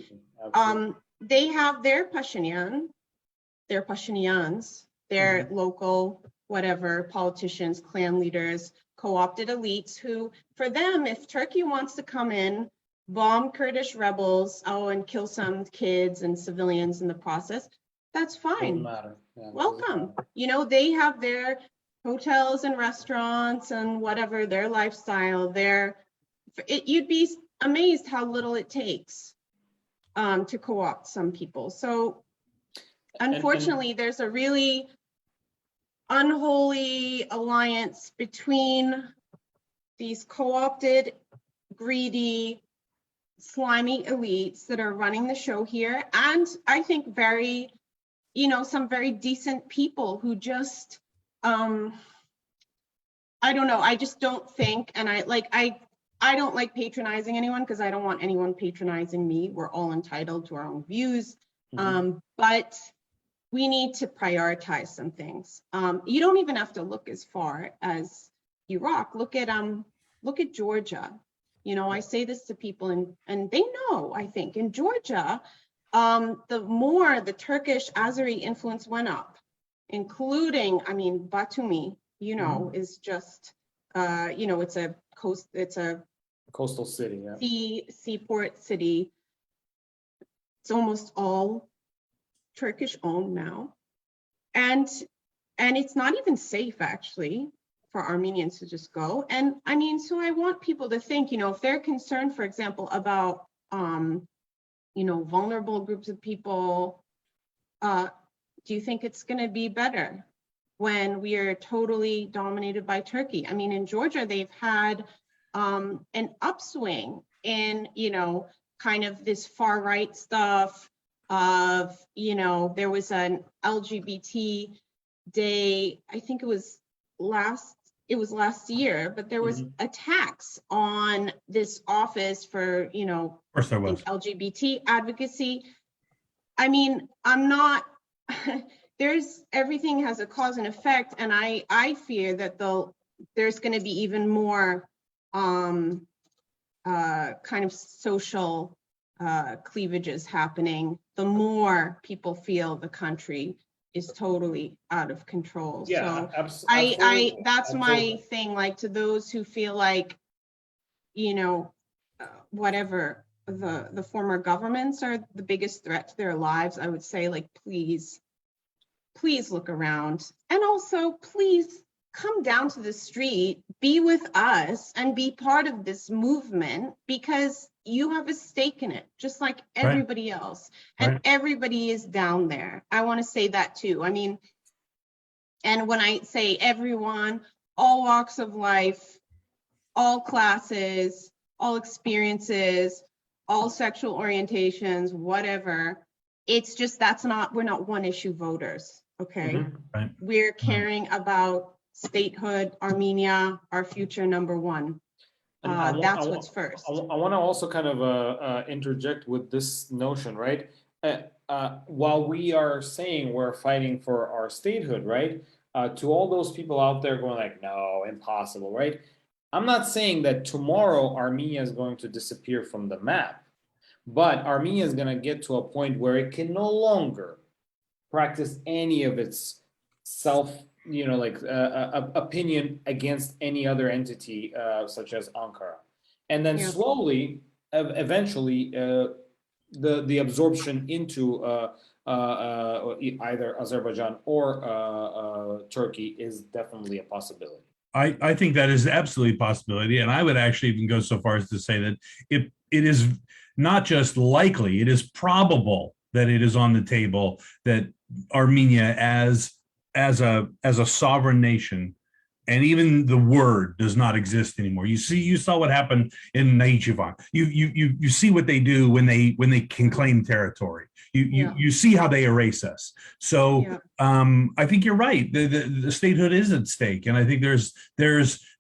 Absolutely. They have their Pashinyan, their Pashinians, their local, whatever, politicians, clan leaders, co-opted elites who, for them, if Turkey wants to come in, bomb Kurdish rebels, and kill some kids and civilians in the process, that's fine. Doesn't matter. Yeah, Welcome. You know, they have their hotels and restaurants and whatever, their lifestyle, you'd be amazed how little it takes to co-opt some people. So unfortunately, there's a really unholy alliance between these co-opted, greedy, slimy elites that are running the show here, and I think very, some very decent people who just, I don't know, I just don't think, and I don't like patronizing anyone, because I don't want anyone patronizing me. We're all entitled to our own views, but we need to prioritize some things. You don't even have to look as far as Iraq. Look at Georgia. I say this to people, and they know, I think, in Georgia, the more the Turkish Azeri influence went up, including, Batumi, is just, it's a coastal city, yeah. Seaport city. It's almost all Turkish owned now. And it's not even safe, actually, for Armenians to just go. And so I want people to think, if they're concerned, for example, about, vulnerable groups of people, do you think it's going to be better when we are totally dominated by Turkey? In Georgia, they've had an upswing in, kind of this far right stuff of, there was an LGBT day, I think it was last year, but there was attacks on this office for, Of course there was. LGBT advocacy. I'm not, everything has a cause and effect, and I fear that there's going to be even more kind of social cleavages happening the more people feel the country is totally out of control. Yeah, so absolutely. That's my thing, like, to those who feel like, whatever, the former governments are the biggest threat to their lives, I would say, like, please look around, and also please come down to the street, be with us, and be part of this movement, because you have a stake in it, just like everybody else. And everybody is down there. I want to say that too. And when I say everyone, all walks of life, all classes, all experiences, all sexual orientations, whatever, it's just, we're not one issue voters, okay? We're caring about statehood, Armenia, our future number one. That's what's first. I want to also kind of interject with this notion, right? While we are saying we're fighting for our statehood, right? To all those people out there going like, no, impossible, right? I'm not saying that tomorrow Armenia is going to disappear from the map, but Armenia is going to get to a point where it can no longer practice any of its opinion against any other entity, such as Ankara, and then slowly, eventually, the absorption into either Azerbaijan or Turkey is definitely a possibility. I think that is absolutely a possibility, and I would actually even go so far as to say that it is not just likely, it is probable that it is on the table that Armenia, as as a sovereign nation, and even the word does not exist anymore. You saw what happened in Najivan. You see what they do when they can claim territory. You see how they erase us. So I think you're right. The statehood is at stake, and I think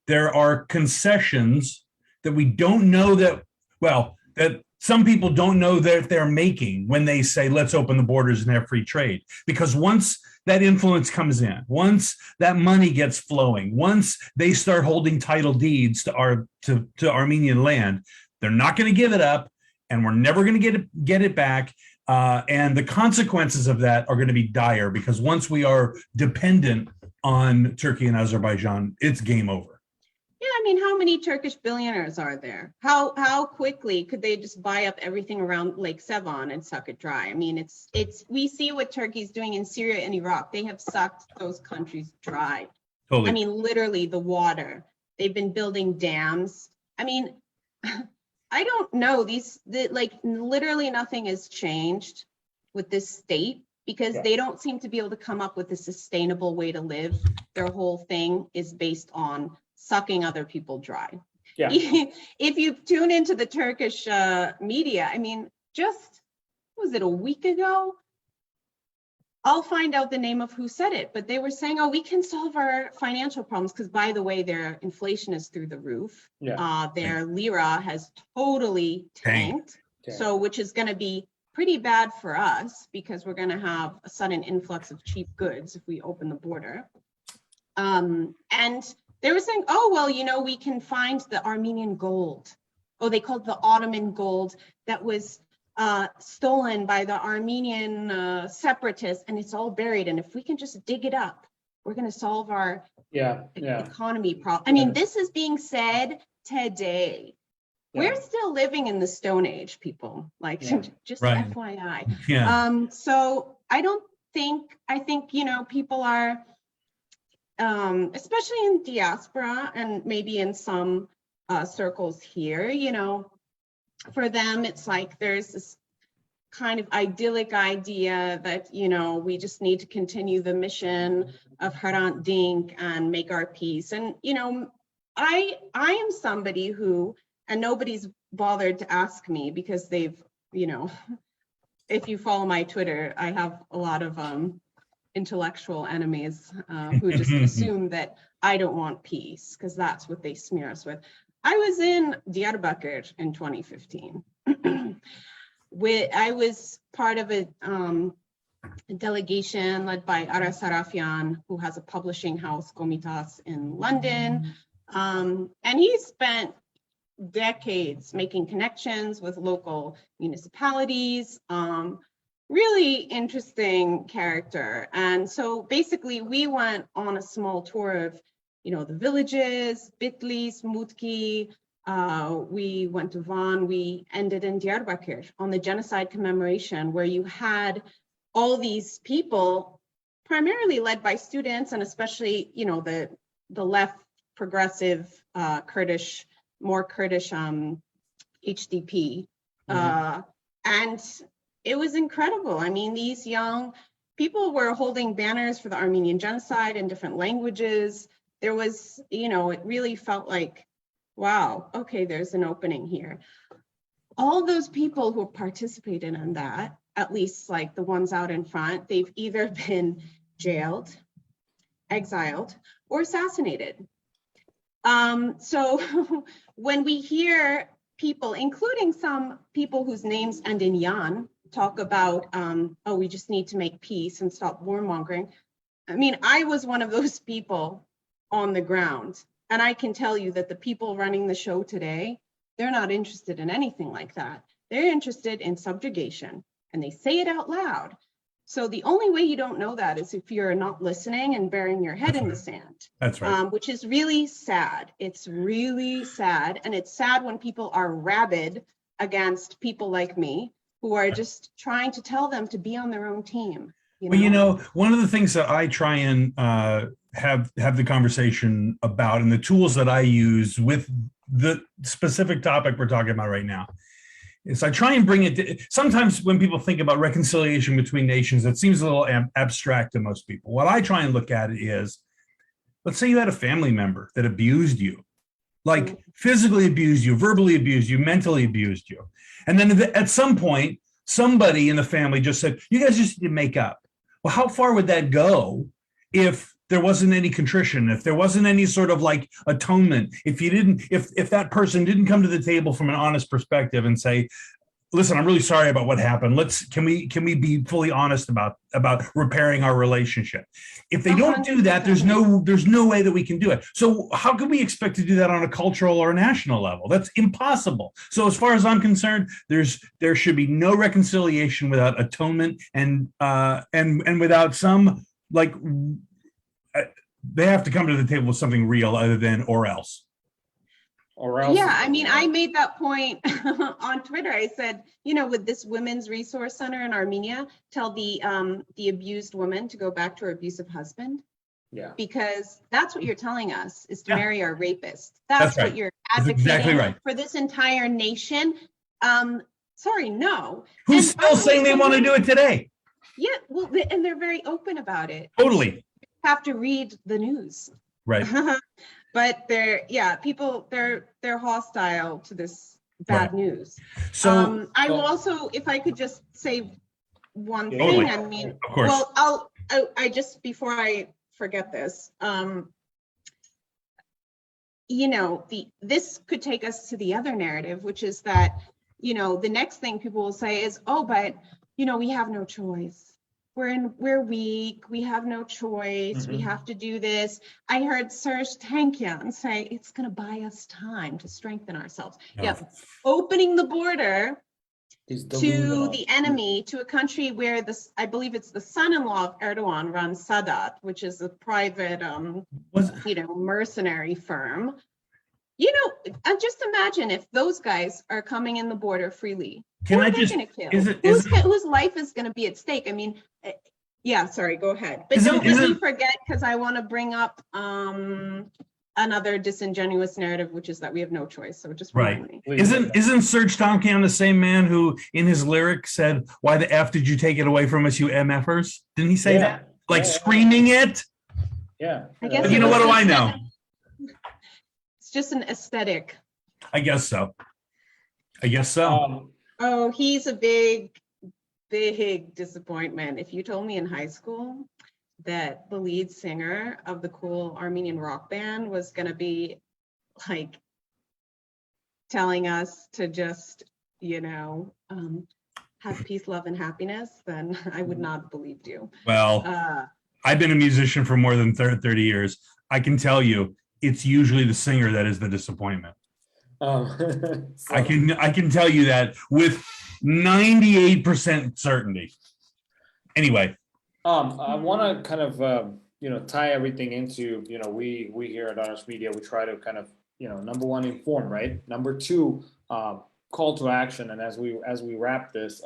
there are concessions that we don't know that some people don't know that they're making when they say, let's open the borders and have free trade. Because once that influence comes in, once that money gets flowing, once they start holding title deeds to Armenian land, they're not going to give it up, and we're never going to get it back. And the consequences of that are going to be dire, because once we are dependent on Turkey and Azerbaijan, it's game over. Yeah, I mean, how many Turkish billionaires are there? How quickly could they just buy up everything around Lake Sevan and suck it dry? I mean, we see what Turkey's doing in Syria and Iraq. They have sucked those countries dry. Totally. I mean, literally the water. They've been building dams. I mean, I don't know. Literally nothing has changed with this state, because they don't seem to be able to come up with a sustainable way to live. Their whole thing is based on sucking other people dry. Yeah. If you tune into the Turkish media, I mean, was it a week ago? I'll find out the name of who said it, but they were saying, oh, we can solve our financial problems, because, by the way, their inflation is through the roof. Their lira has totally tanked. So, which is going to be pretty bad for us, because we're going to have a sudden influx of cheap goods if we open the border. And they were saying, oh, well, we can find the Armenian gold. Oh, they called the Ottoman gold that was stolen by the Armenian separatists, and it's all buried. And if we can just dig it up, we're going to solve our economy problem. I mean, this is being said today. We're still living in the Stone Age, people. Just FYI. So I think people are, especially in diaspora and maybe in some circles here, for them, it's like there's this kind of idyllic idea that, we just need to continue the mission of Hrant Dink and make our peace. And, I am somebody who, and nobody's bothered to ask me, because they've, if you follow my Twitter, I have a lot of intellectual enemies who just assume that I don't want peace, because that's what they smear us with. I was in Diyarbakir in 2015. I was part of a delegation led by Aras Sarafian, who has a publishing house, Komitas, in London. And he spent decades making connections with local municipalities. Really interesting character. And so basically we went on a small tour of, the villages, Bitlis, Mutki. We went to Van. We ended in Diyarbakir on the genocide commemoration, where you had all these people, primarily led by students, and especially, the left progressive Kurdish, more Kurdish HDP. And it was incredible. I mean, these young people were holding banners for the Armenian genocide in different languages. There was, it really felt like, wow, okay, there's an opening here. All those people who participated in that, at least like the ones out in front, they've either been jailed, exiled, or assassinated. So when we hear people, including some people whose names end in Yan, talk about, oh, we just need to make peace and stop warmongering. I mean, I was one of those people on the ground. And I can tell you that the people running the show today, they're not interested in anything like that. They're interested in subjugation, and they say it out loud. So the only way you don't know that is if you're not listening and burying your head in the sand. That's right. Which is really sad. It's really sad. And it's sad when people are rabid against people like me, who are just trying to tell them to be on their own team. Well, one of the things that I try and have the conversation about, and the tools that I use with the specific topic we're talking about right now, is I try and bring it to, sometimes when people think about reconciliation between nations, it seems a little abstract to most people. What I try and look at it is, let's say you had a family member that abused you, like physically abused you, verbally abused you, mentally abused you. And then at some point, somebody in the family just said, you guys just need to make up. Well, how far would that go if there wasn't any contrition, if there wasn't any sort of like atonement, if you didn't, if that person didn't come to the table from an honest perspective and say, listen, I'm really sorry about what happened. Can we be fully honest about repairing our relationship? If they don't do that, there's no way that we can do it. So how can we expect to do that on a cultural or a national level? That's impossible. So as far as I'm concerned, there should be no reconciliation without atonement and without some, like, they have to come to the table with something real other than or else. Yeah, I mean, I made that point on Twitter. I said, with this women's resource center in Armenia, tell the abused woman to go back to her abusive husband. Yeah. Because that's what you're telling us, is to marry our rapist. That's right. What you're advocating exactly right. for this entire nation. Sorry, no. Who's still saying they want to do it today? Yeah, well, and they're very open about it. Totally. You have to read the news. Right. But they're hostile to this bad news. So I will also, if I could just say one thing, totally. I mean, of course. well, I just, before I forget this, this could take us to the other narrative, which is that, the next thing people will say is, oh, but, we have no choice. We're weak, we have no choice, we have to do this. I heard Serge Tankian say it's going to buy us time to strengthen ourselves. No. Yeah, opening the border to the enemy, to a country where I believe it's the son-in-law of Erdogan runs Sadat, which is a private, mercenary firm. Just imagine if those guys are coming in the border freely. Can I just, whose life is going to be at stake? I mean, yeah, sorry, go ahead. But don't let me forget, because I want to bring up another disingenuous narrative, which is that we have no choice. So just remind me. Isn't Serge Tankian the same man who in his lyric said, why the F did you take it away from us, you MFers? Didn't he say that? Like screaming it? Yeah. I guess what do I know? It's just an aesthetic. I guess so. Oh, he's a big disappointment. If you told me in high school that the lead singer of the cool Armenian rock band was going to be like telling us to just, have peace, love, and happiness, then I would not have believed you. Well, I've been a musician for more than 30 years. I can tell you, it's usually the singer that is the disappointment. I can tell you that with 98% certainty. Anyway, I want to kind of tie everything into we here at Arach Media, we try to kind of number one, inform, right? Number two, call to action. And as we wrap this,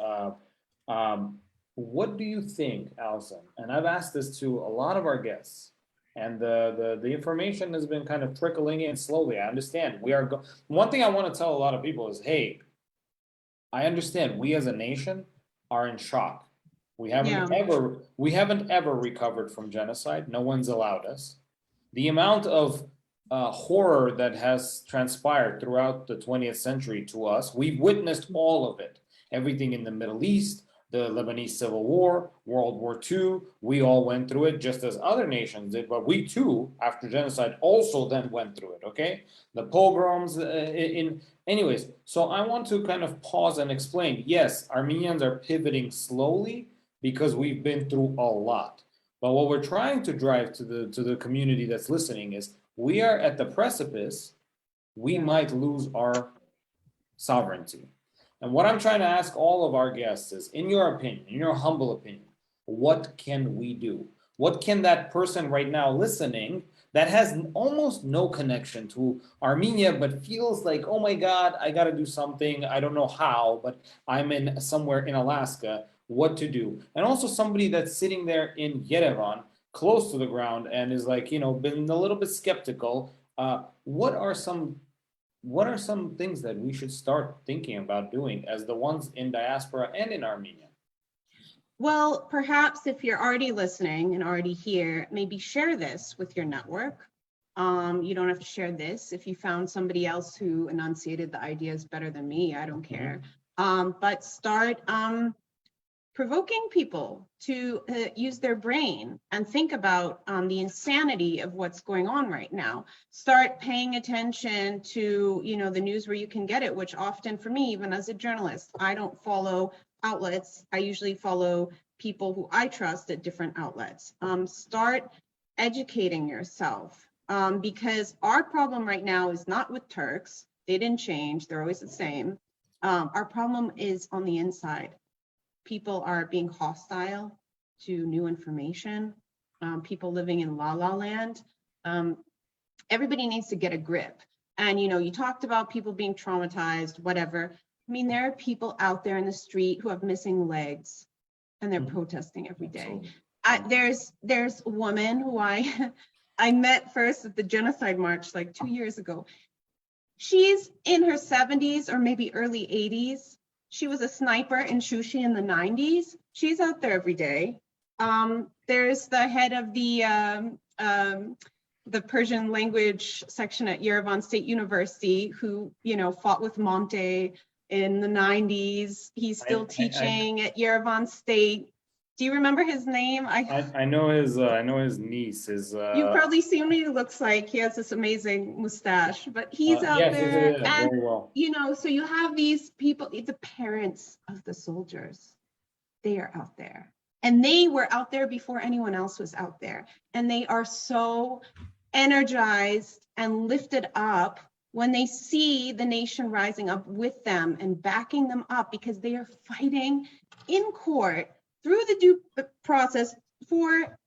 what do you think, Alison? And I've asked this to a lot of our guests. And the information has been kind of trickling in slowly. I understand one thing I want to tell a lot of people is, hey, I understand we as a nation are in shock. We haven't ever recovered from genocide. No one's allowed us. The amount of horror that has transpired throughout the 20th century to us, we've witnessed all of it. Everything in the Middle East, the Lebanese Civil War, World War II, we all went through it just as other nations did, but we too, after genocide, also then went through it, okay? The pogroms, anyways, so I want to kind of pause and explain, yes, Armenians are pivoting slowly because we've been through a lot. But what we're trying to drive to the community that's listening is, we are at the precipice, we might lose our sovereignty. And what I'm trying to ask all of our guests is, in your opinion, in your humble opinion, what can we do? What can that person right now listening that has almost no connection to Armenia, but feels like, oh my God, I got to do something. I don't know how, but I'm somewhere in Alaska, what to do? And also somebody that's sitting there in Yerevan, close to the ground, and is like, been a little bit skeptical. What are some what are some things that we should start thinking about doing as the ones in diaspora and in Armenia? Well, perhaps if you're already listening and already here, maybe share this with your network. You don't have to share this. If you found somebody else who enunciated the ideas better than me, I don't care. But start provoking people to use their brain and think about the insanity of what's going on right now. Start paying attention to, the news where you can get it, which often for me, even as a journalist, I don't follow outlets. I usually follow people who I trust at different outlets. Start educating yourself because our problem right now is not with Turks. They didn't change. They're always the same. Our problem is on the inside. People are being hostile to new information. People living in la la land. Everybody needs to get a grip. And, you talked about people being traumatized, whatever. I mean, there are people out there in the street who have missing legs and they're protesting every day. There's a woman who I met first at the genocide march like 2 years ago. She's in her 70s or maybe early 80s. She was a sniper in Shushi in the 90s. She's out there every day. There's the head of the Persian language section at Yerevan State University who, fought with Monte in the 90s. He's still teaching at Yerevan State. Do you remember his name? I know his niece is. You've probably seen what he looks like. He has this amazing mustache, but he's out there. And, very well. So you have these people, the parents of the soldiers, they are out there. And they were out there before anyone else was out there. And they are so energized and lifted up when they see the nation rising up with them and backing them up because they are fighting in court through the due process for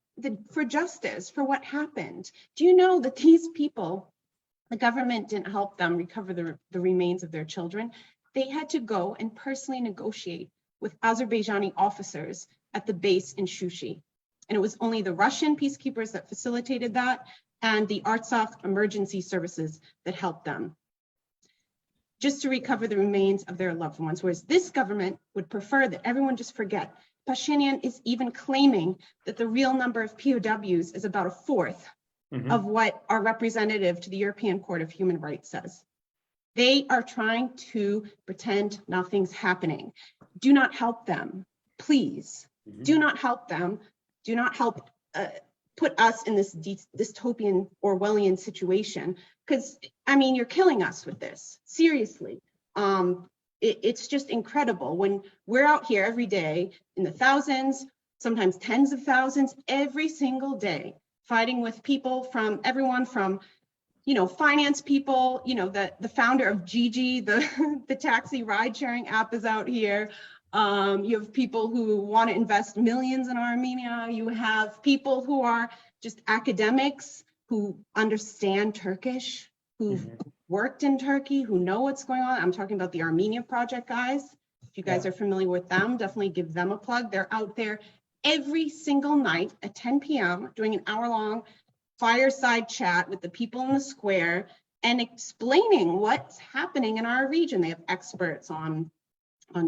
justice, for what happened. Do you know that these people, the government didn't help them recover the remains of their children? They had to go and personally negotiate with Azerbaijani officers at the base in Shushi. And it was only the Russian peacekeepers that facilitated that and the Artsakh emergency services that helped them just to recover the remains of their loved ones. Whereas this government would prefer that everyone just forget. Pashinyan is even claiming that the real number of POWs is about a fourth of what our representative to the European Court of Human Rights says. They are trying to pretend nothing's happening. Do not help them, please. Do not help them. Do not help put us in this dystopian Orwellian situation. Because, you're killing us with this, seriously. It's just incredible when we're out here every day in the thousands, sometimes tens of thousands, every single day, fighting with people from everyone from, finance people, the founder of Gigi, the taxi ride sharing app is out here. You have people who want to invest millions in Armenia. You have people who are just academics who understand Turkish, who've worked in Turkey, who know what's going on. I'm talking about the Armenia Project guys. If you guys are familiar with them, definitely give them a plug. They're out there every single night at 10 p.m. doing an hour-long fireside chat with the people in the square and explaining what's happening in our region. They have experts on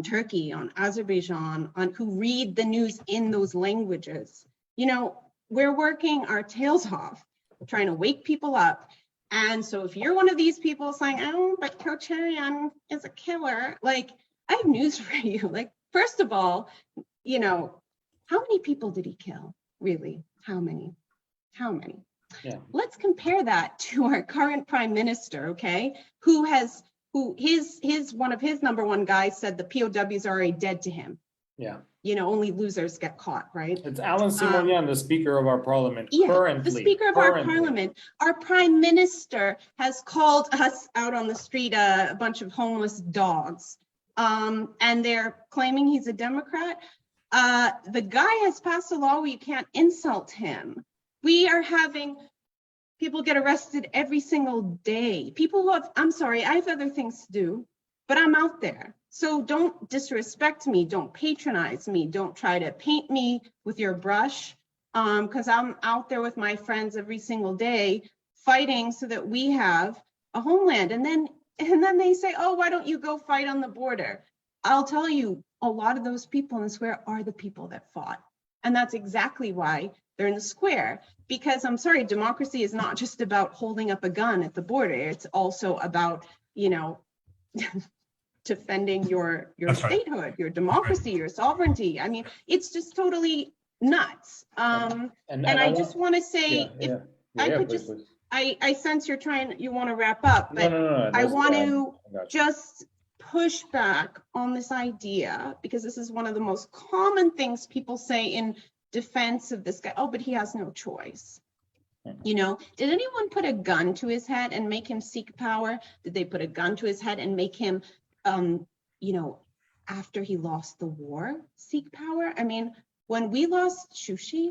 Turkey, on Azerbaijan, on who read the news in those languages. We're working our tails off, trying to wake people up. And so if you're one of these people saying, oh, but Kocharian is a killer, I have news for you. First of all, how many people did he kill? Really? How many? Yeah. Let's compare that to our current prime minister, okay? Who one of his number one guys said the POWs are already dead to him. Yeah. Only losers get caught, right? It's Alison Tahmizian, the Speaker of our Parliament, currently. The Speaker of our Parliament. Our Prime Minister has called us out on the street a bunch of homeless dogs. And they're claiming he's a Democrat. The guy has passed a law where you can't insult him. We are having people get arrested every single day. People who have, I'm sorry, I have other things to do, but I'm out there. So don't disrespect me, don't patronize me, don't try to paint me with your brush, because I'm out there with my friends every single day fighting so that we have a homeland. And then And then they say, oh, why don't you go fight on the border? I'll tell you, a lot of those people in the square are the people that fought. And that's exactly why they're in the square. Because I'm sorry, democracy is not just about holding up a gun at the border. It's also about, you know, defending your statehood, your democracy, your sovereignty. I mean, it's just totally nuts. And I just want to say, I sense you want to wrap up, but no, I want to just push back on this idea, because this is one of the most common things people say in defense of this guy. Oh, but he has no choice. You know, did anyone put a gun to his head and make him seek power? Did they put a gun to his head and make him, you know, after he lost the war, seek power? I mean, when we lost Shushi,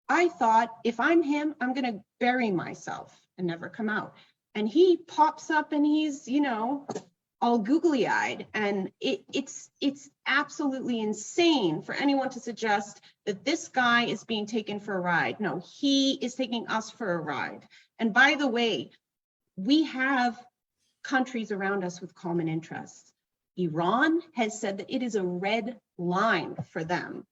I thought, if I'm him, I'm going to bury myself and never come out. And he pops up and he's, you know, all googly-eyed. And it's absolutely insane for anyone to suggest that this guy is being taken for a ride. No, he is taking us for a ride. And by the way, we have countries around us with common interests. Iran has said that it is a red line for them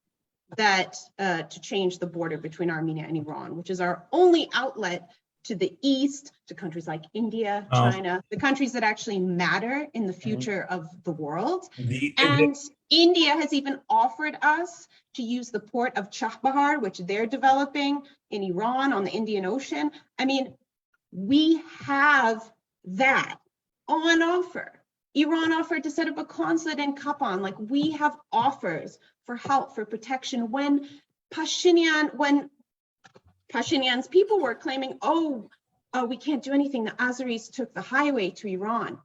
that to change the border between Armenia and Iran, which is our only outlet to the east, to countries like India, China, the countries that actually matter in the future of the world. And India has even offered us to use the port of Chabahar, which they're developing in Iran on the Indian Ocean. I mean, we have that on offer. Iran offered to set up a consulate in Kapan. Like, we have offers for help, for protection. When Pashinyan's people were claiming, oh, we can't do anything, the Azeris took the highway to Iran.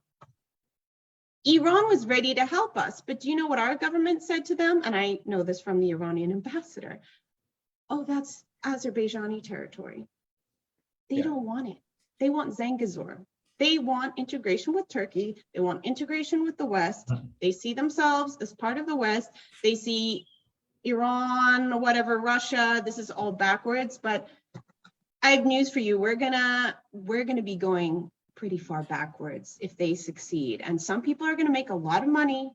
Iran was ready to help us, but do you know what our government said to them? And I know this from the Iranian ambassador. Oh, that's Azerbaijani territory. They don't want it. They want Zangezur. They want integration with Turkey. They want integration with the West. They see themselves as part of the West. They see Iran, whatever, Russia. This is all backwards. But I have news for you. We're gonna be going pretty far backwards if they succeed. And some people are gonna make a lot of money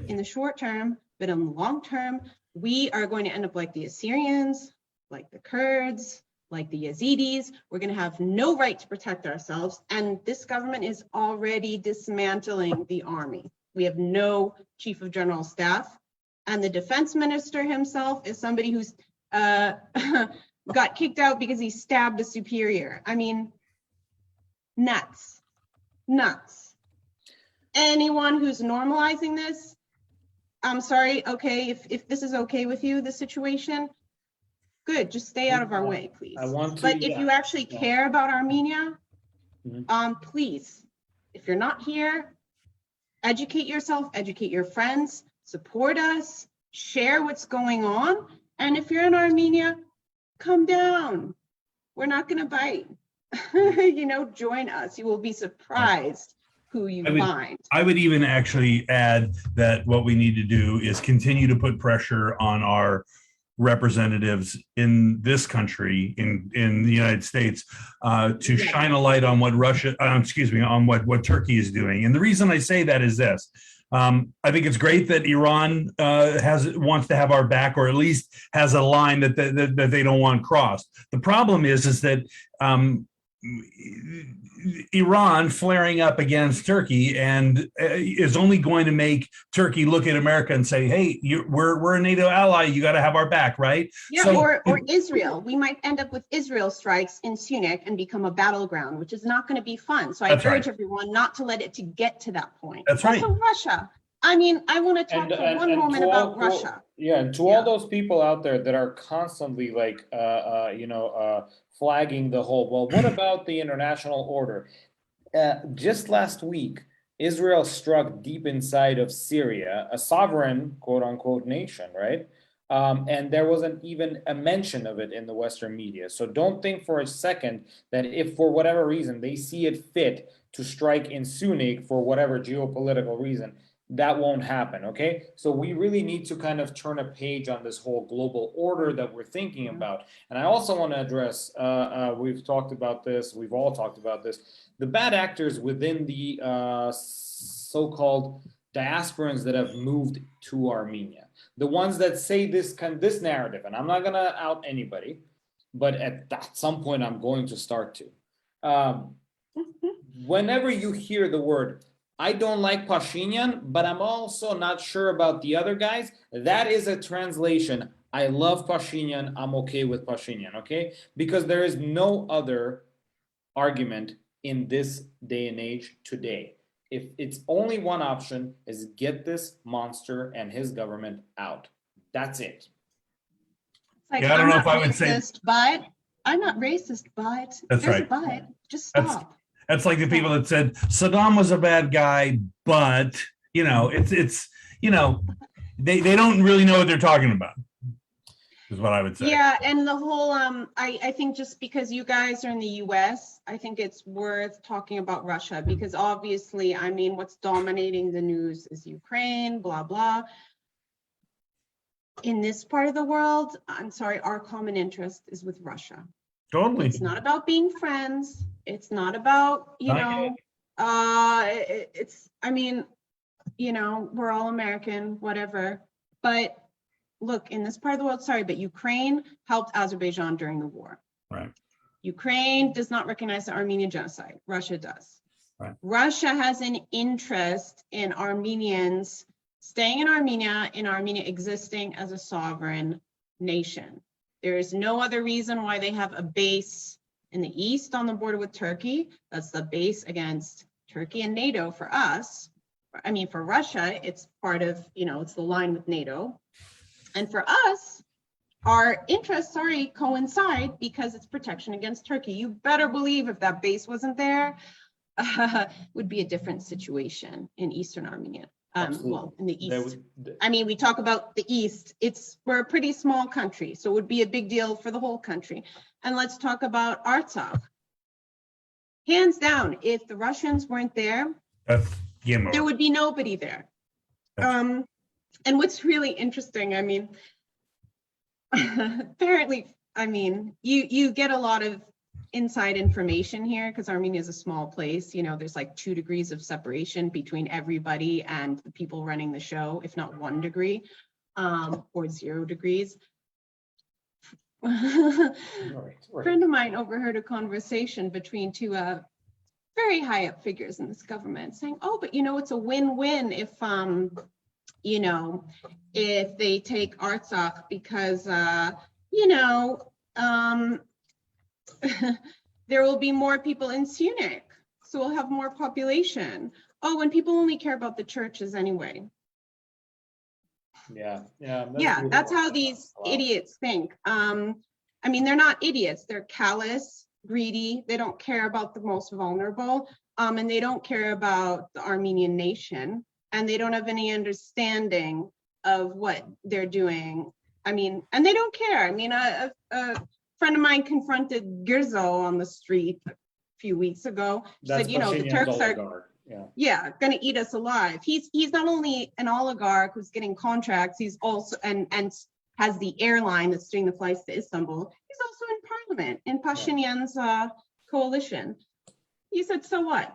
in the short term, but in the long term, we are going to end up like the Assyrians, like the Kurds, like the Yazidis. We're going to have no right to protect ourselves. And this government is already dismantling the army. We have no chief of general staff. And the defense minister himself is somebody who's got kicked out because he stabbed a superior. I mean, nuts. Anyone who's normalizing this, I'm sorry, okay, if this is okay with you, this situation, good, just stay out of our way, please. But if you actually care about Armenia, please, if you're not here, educate yourself, educate your friends, support us, share what's going on. And if you're in Armenia, come down. We're not gonna bite. You know, join us. You will be surprised who you find. I would even actually add that what we need to do is continue to put pressure on our representatives in this country, in the United States, to shine a light on what on what Turkey is doing. And the reason I say that is this. I think it's great that Iran wants to have our back, or at least has a line that they don't want crossed. The problem is that Iran flaring up against Turkey and is only going to make Turkey look at America and say, hey, we're a NATO ally, you got to have our back, right? Yeah, so, or Israel. We might end up with Israel strikes in Syunik and become a battleground, which is not going to be fun. So I urge everyone not to let it get to that point. That's also, right. Russia. I mean, I want to talk for one moment about Russia. Yeah, and to all those people out there that are constantly like, flagging the whole, well, what about the international order? Just last week, Israel struck deep inside of Syria, a sovereign, quote unquote, nation, right? And there wasn't even a mention of it in the Western media. So don't think for a second that if for whatever reason they see it fit to strike in Syunik for whatever geopolitical reason, that won't happen, okay? So we really need to kind of turn a page on this whole global order that we're thinking about. And I also want to address, we've talked about this, we've all talked about this, the bad actors within the so-called diasporans that have moved to Armenia. The ones that say this narrative, and I'm not going to out anybody, but at some point I'm going to start to. Whenever you hear the word, I don't like Pashinyan, but I'm also not sure about the other guys, that is a translation. I love Pashinyan, I'm okay with Pashinyan, okay? Because there is no other argument in this day and age today. If it's only one option, is get this monster and his government out. That's it. Like, Yeah, I don't know if I would racist, say, but I'm not racist, but That's there's right. a but. Just That's- stop. that's like the people that said Saddam was a bad guy, but it's they don't really know what they're talking about, is what I would say. Yeah, and the whole I think just because you guys are in the US, I think it's worth talking about Russia, because obviously, I mean, what's dominating the news is Ukraine, blah blah. In this part of the world, I'm sorry, our common interest is with Russia. Totally. It's not about being friends. It's not about, it's, I mean, we're all American, whatever. But look, in this part of the world, sorry, but Ukraine helped Azerbaijan during the war. Right. Ukraine does not recognize the Armenian genocide. Russia does. Right. Russia has an interest in Armenians staying in Armenia existing as a sovereign nation. There is no other reason why they have a base in the east on the border with Turkey. That's the base against Turkey and NATO for us. I mean, for Russia, it's part of, it's the line with NATO. And for us, our interests, coincide because it's protection against Turkey. You better believe if that base wasn't there, would be a different situation in Eastern Armenia. Well, in the East. I mean, we talk about the East, we're a pretty small country, so it would be a big deal for the whole country. And let's talk about Artsakh. Hands down, if the Russians weren't there, there would be nobody there. And what's really interesting, I mean, apparently, I mean, you get a lot of inside information here because Armenia is a small place. There's like 2 degrees of separation between everybody and the people running the show, if not 1 degree, or 0 degrees. Right. A friend of mine overheard a conversation between 2 very high up figures in this government saying, oh, but it's a win-win if if they take Artsakh because there will be more people in Syunik, so we'll have more population. Oh, and people only care about the churches anyway. Yeah. That's how these idiots think. I mean, they're not idiots. They're callous, greedy. They don't care about the most vulnerable, and they don't care about the Armenian nation, and they don't have any understanding of what they're doing. I mean, and they don't care. I mean, a friend of mine confronted Girzo on the street a few weeks ago. She said, the Turks are going to eat us alive. He's not only an oligarch who's getting contracts, he's also and has the airline that's doing the flights to Istanbul. He's also in parliament in Pashinyan's coalition. He said, so what?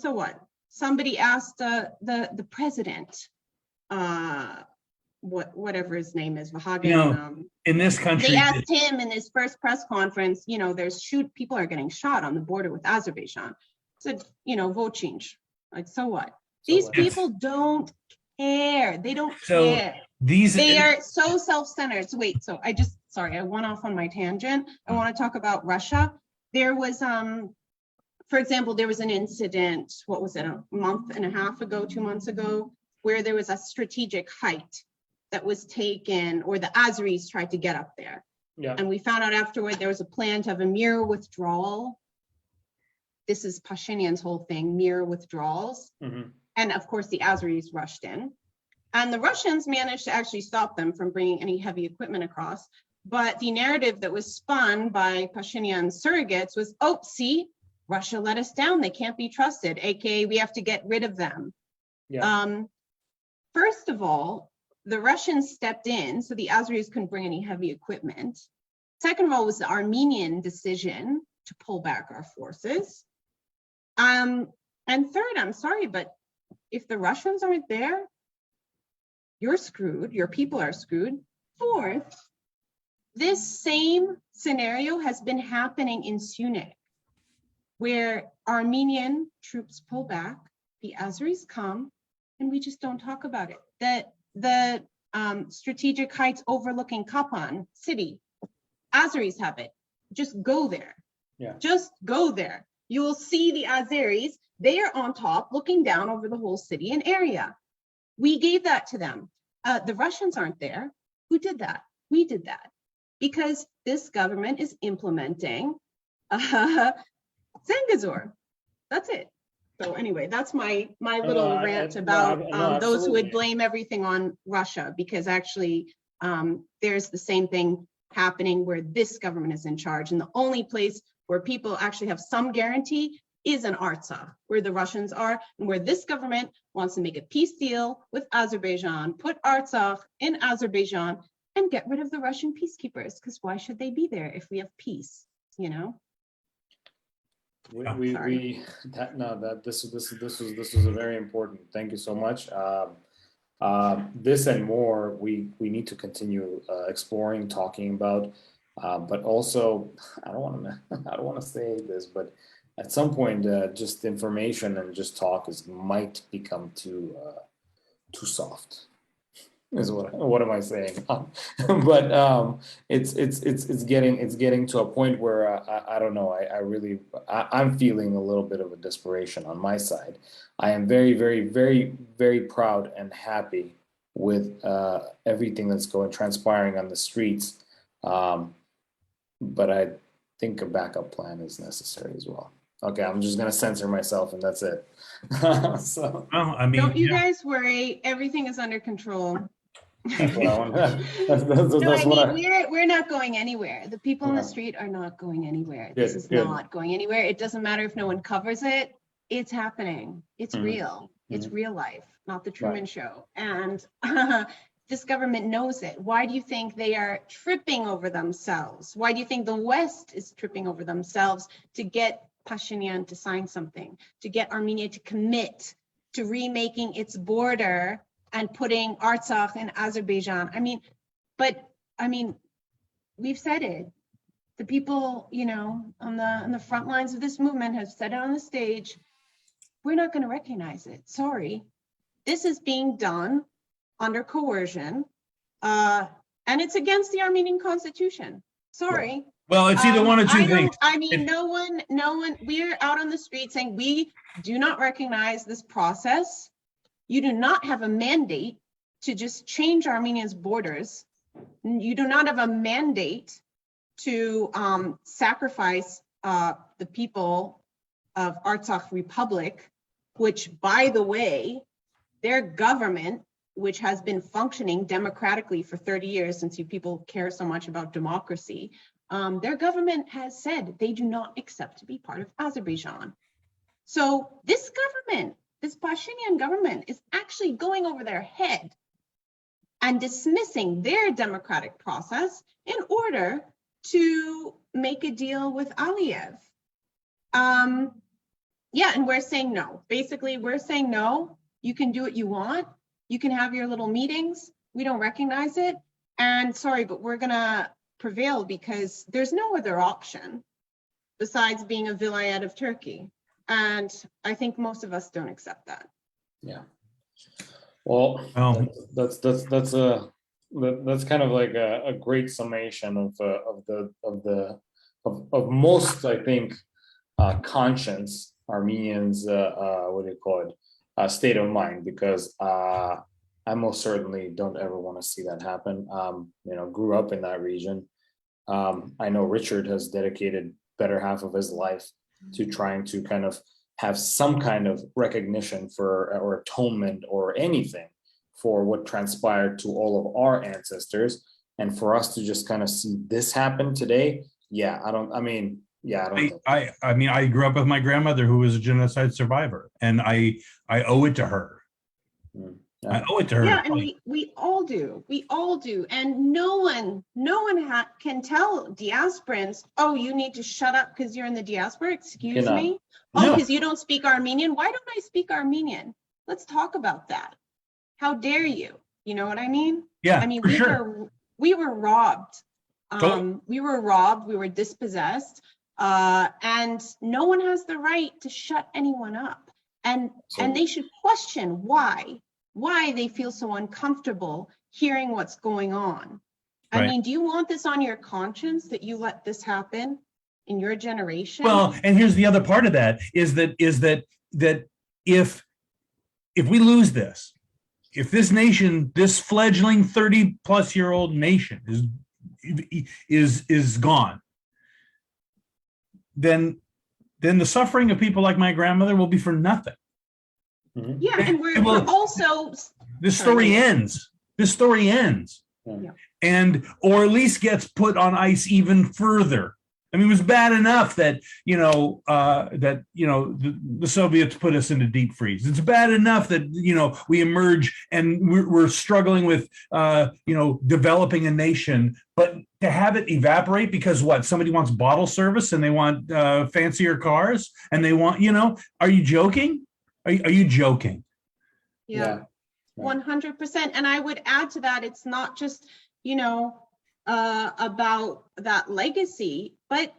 So what? Somebody asked the president, whatever his name is, Vahagan. In this country, they asked him in his first press conference, people are getting shot on the border with Azerbaijan. Said, vote change. Like, so what? These people don't care. They don't care. They are so self-centered. So wait, I went off on my tangent. I want to talk about Russia. There was, for example, there was an incident, what was it, a month and a half ago, 2 months ago, where there was a strategic height that was taken, or the Azeris tried to get up there. Yeah. And we found out afterward there was a plan to have a mere withdrawal. This is Pashinyan's whole thing, mere withdrawals. Mm-hmm. And of course, the Azeris rushed in. And the Russians managed to actually stop them from bringing any heavy equipment across. But the narrative that was spun by Pashinyan's surrogates was, oh, see, Russia let us down. They can't be trusted, aka we have to get rid of them. Yeah. First of all, the Russians stepped in, so the Azeris couldn't bring any heavy equipment. Second of all, was the Armenian decision to pull back our forces. And third, I'm sorry, but if the Russians aren't there, you're screwed, your people are screwed. Fourth, this same scenario has been happening in Syunik, where Armenian troops pull back, the Azeris come, and we just don't talk about it. The strategic heights overlooking Kapan city, Azeris have it. Just go there. Yeah. Just go there. You will see the Azeris. They are on top, looking down over the whole city and area. We gave that to them. The Russians aren't there. Who did that? We did that because this government is implementing Zengazur. That's it. So anyway, that's my little rant about those who would blame everything on Russia, because actually there's the same thing happening where this government is in charge, and the only place where people actually have some guarantee is in Artsakh, where the Russians are, and where this government wants to make a peace deal with Azerbaijan, put Artsakh in Azerbaijan, and get rid of the Russian peacekeepers, because why should they be there if we have peace, you know? This was a very important. Thank you so much. This and more we need to continue exploring, talking about, but also I don't want to say this, but at some point just information and just talk might become too soft. Is what am I saying? But it's getting to a point where I don't know. I'm feeling a little bit of a desperation on my side. I am very, very, very, very proud and happy with everything that's transpiring on the streets. But I think a backup plan is necessary as well. Okay, I'm just gonna censor myself, and that's it. So, well, I mean, don't you guys worry, everything is under control. That's what I want. We're not going anywhere. The people on the street are not going anywhere. This is not going anywhere. It doesn't matter if no one covers it. It's happening. It's real. It's real life, not the Truman Show. And this government knows it. Why do you think they are tripping over themselves? Why do you think the West is tripping over themselves to get Pashinyan to sign something, to get Armenia to commit to remaking its border and putting Artsakh in Azerbaijan? I mean, we've said it. The people, you know, on the front lines of this movement have said it on the stage. We're not going to recognize it. Sorry. This is being done under coercion, and it's against the Armenian constitution. Sorry. Well, it's either one or two things. I mean, no one, we're out on the street saying we do not recognize this process. You do not have a mandate to just change Armenia's borders. You do not have a mandate to sacrifice the people of Artsakh Republic, which, by the way, their government, which has been functioning democratically for 30 years, since you people care so much about democracy, their government has said they do not accept to be part of Azerbaijan. So this government, this Pashinyan government, is actually going over their head and dismissing their democratic process in order to make a deal with Aliyev. Yeah, and we're saying no. Basically, we're saying no. You can do what you want. You can have your little meetings. We don't recognize it. And sorry, but we're gonna prevail because there's no other option besides being a vilayet of Turkey. And I think most of us don't accept that. Yeah. Well, that's kind of like a great summation of most, I think, conscience Armenians, what do you call it, state of mind, because I most certainly don't ever want to see that happen. You know, grew up in that region. I know Richard has dedicated better half of his life to trying to kind of have some kind of recognition for or atonement or anything for what transpired to all of our ancestors, and for us to just kind of see this happen today. Yeah, I mean, I grew up with my grandmother who was a genocide survivor, and I owe it to her I owe it to her. Yeah, and we all do. We all do. And no one can tell diasporans, oh, you need to shut up because you're in the diaspora. Excuse me. Oh, because you don't speak Armenian. Why don't I speak Armenian? Let's talk about that. How dare you? You know what I mean? Yeah, I mean, for sure. we were robbed. Totally. We were robbed. We were dispossessed. And no one has the right to shut anyone up. And they should question why they feel so uncomfortable hearing what's going on. I mean, do you want this on your conscience that you let this happen in your generation? Well, and here's the other part of that is that if we lose this, if this nation, this fledgling 30-plus-year-old nation is gone, then the suffering of people like my grandmother will be for nothing. Yeah, and we're also. This story ends. Yeah. And or at least gets put on ice even further. I mean, it was bad enough that the Soviets put us into deep freeze. It's bad enough that we emerge and we're struggling with developing a nation, but to have it evaporate because somebody wants bottle service and they want fancier cars and they want are you joking? Are you joking? Yeah. 100%. And I would add to that, it's not just, about that legacy, but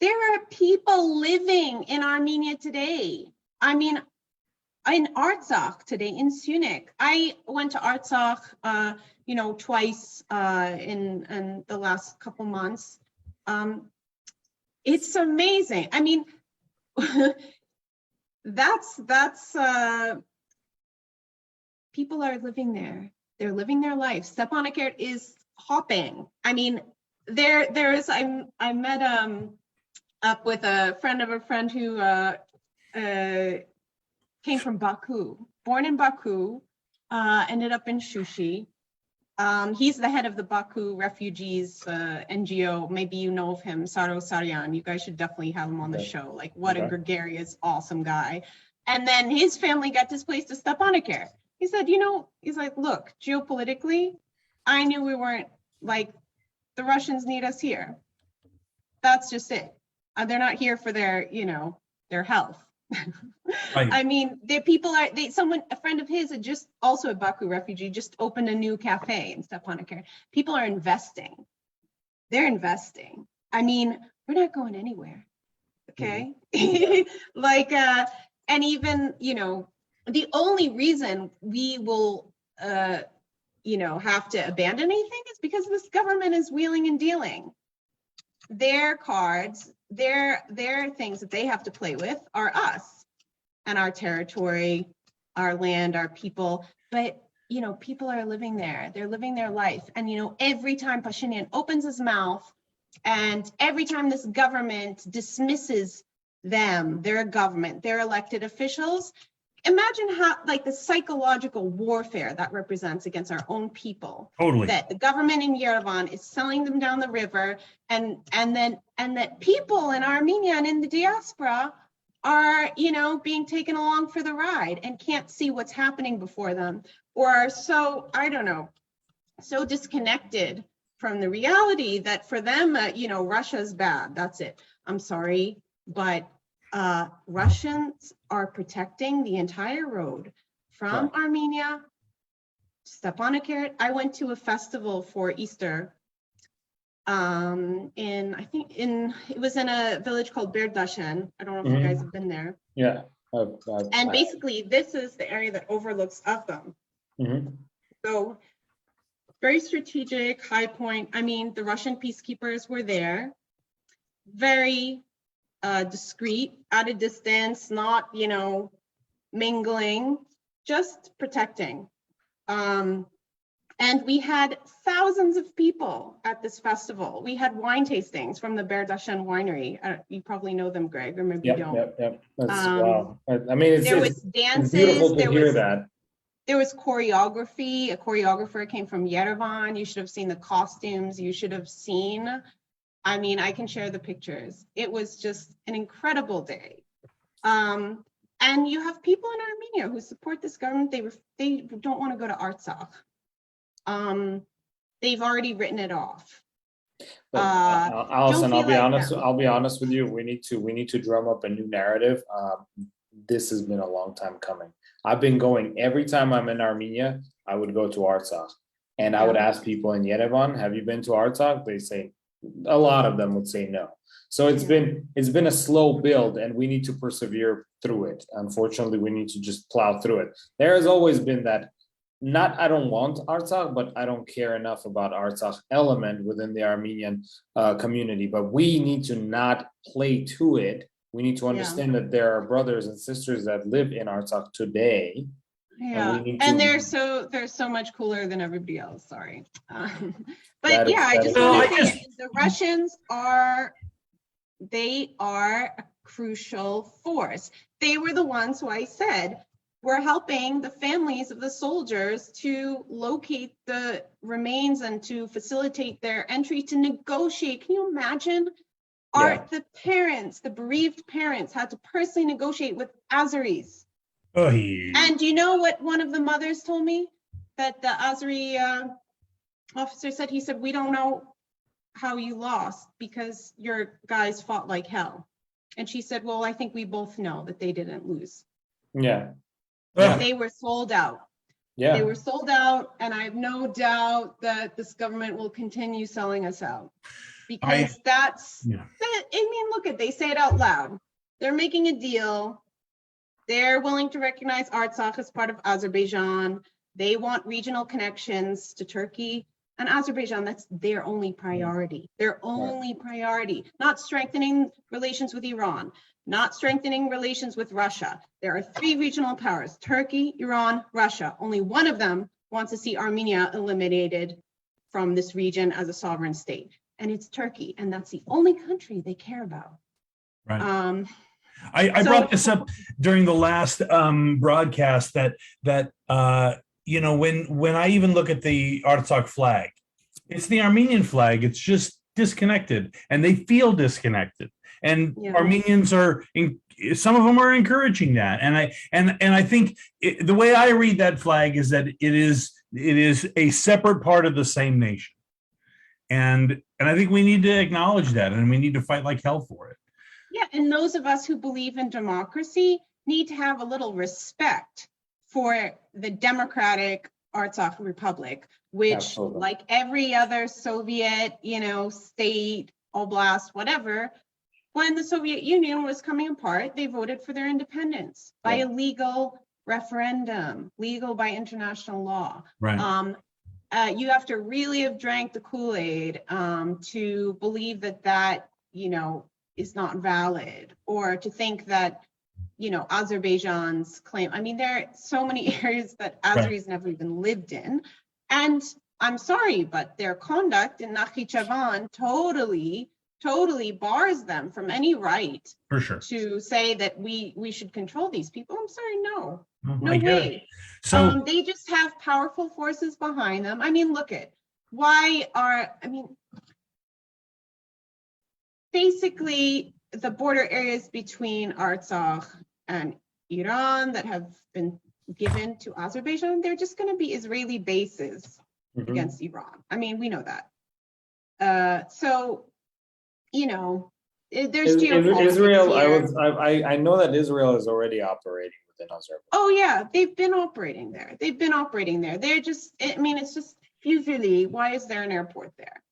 there are people living in Armenia today. I mean, in Artsakh today, in Syunik. I went to Artsakh, twice in the last couple months. It's amazing. I mean, that's people are living there. They're living their life. Stepanakert is hopping. I mean, I met up with a friend of a friend who came from Baku, born in Baku, ended up in Shushi. He's the head of the Baku refugees NGO. Maybe you know of him, Saro Saryan. You guys should definitely have him on the show. Like, what a gregarious, awesome guy. And then his family got displaced to Stepanakert. He said, he's like, look, geopolitically, I knew we weren't like, the Russians need us here. That's just it. They're not here for their health. Right. I mean, a friend of his had just, also a Baku refugee, just opened a new cafe in Stepanakert. People are investing. They're investing. I mean, we're not going anywhere. Okay. Mm-hmm. And even, the only reason we will, have to abandon anything is because this government is wheeling and dealing. Their cards, their things that they have to play with are us and our territory, our land, our people. But, people are living there. They're living their life. And, every time Pashinyan opens his mouth and every time this government dismisses them, their government, their elected officials, imagine how, the psychological warfare that represents against our own people. Totally. That the government in Yerevan is selling them down the river, and that people in Armenia and in the diaspora are, being taken along for the ride and can't see what's happening before them, or are so, I don't know, so disconnected from the reality that for them, Russia's bad. That's it. I'm sorry, but Russians are protecting the entire road from Armenia, Stepanakert. I went to a festival for Easter it was in a village called Berdashen. I don't know if you guys have been there. Yeah. And basically this is the area that overlooks Afghan. Mm-hmm. So very strategic, high point. I mean, the Russian peacekeepers were there, very discreet, at a distance, not, mingling, just protecting. And we had thousands of people at this festival. We had wine tastings from the Berdashen winery. You probably know them, Greg, or maybe you don't. Yep. That's, wow. I mean, there was dances. It's beautiful to hear that. There was choreography. A choreographer came from Yerevan. You should have seen the costumes. You should have seen. I mean, I can share the pictures. It was just an incredible day. And you have people in Armenia who support this government. They don't want to go to Artsakh. They've already written it off. But, Alison, don't feel like them. I'll be honest with you. We need to drum up a new narrative. This has been a long time coming. I've been going every time I'm in Armenia. I would go to Artsakh, and I would ask people in Yerevan, "Have you been to Artsakh?" They say, a lot of them would say no. So it's been a slow build, and we need to persevere through it. Unfortunately, we need to just plow through it. There has always been that. Not I don't want Artsakh, but I don't care enough about Artsakh element within the Armenian community. But we need to not play to it. We need to understand that there are brothers and sisters that live in Artsakh today. Yeah, and they're so much cooler than everybody else. Sorry, but yeah, I just want to say the Russians are a crucial force. They were the ones who I said were helping the families of the soldiers to locate the remains and to facilitate their entry to negotiate. Can you imagine? The parents, the bereaved parents, had to personally negotiate with Azeris. Oh, yeah. And you know what one of the mothers told me? That the Azeri officer said, he said, "We don't know how you lost because your guys fought like hell." And she said, "Well, I think we both know that they didn't lose." Yeah. They were sold out. Yeah. They were sold out, and I have no doubt that this government will continue selling us out. Because they say it out loud. They're making a deal. They're willing to recognize Artsakh as part of Azerbaijan. They want regional connections to Turkey and Azerbaijan. That's their only priority. Their only priority, not strengthening relations with Iran, not strengthening relations with Russia. There are 3 regional powers, Turkey, Iran, Russia. Only one of them wants to see Armenia eliminated from this region as a sovereign state. And it's Turkey, and that's the only country they care about. Right. I brought this up during the last broadcast that when I even look at the Artsakh flag, it's the Armenian flag. It's just disconnected, and they feel disconnected. And Armenians some of them are encouraging that. And I think the way I read that flag is that it is a separate part of the same nation. And I think we need to acknowledge that, and we need to fight like hell for it. Yeah, and those of us who believe in democracy need to have a little respect for the democratic Artsakh Republic, which, like every other Soviet, state, oblast, whatever, when the Soviet Union was coming apart, they voted for their independence by a legal referendum, legal by international law. Right. You have to really have drank the Kool-Aid to believe that is not valid, or to think that Azerbaijan's claim. I mean, there are so many areas that Azeris never even lived in, and I'm sorry, but their conduct in Nakhichevan totally bars them from any right for sure to say that we should control these people. I'm sorry, no way. So they just have powerful forces behind them. I mean, basically the border areas between Artsakh and Iran that have been given to Azerbaijan, they're just going to be Israeli bases against Iran. I mean, we know that. There's Israel. I know that Israel is already operating within Azerbaijan. Oh yeah, they've been operating there. They're just. It's just usually, why is there an airport there?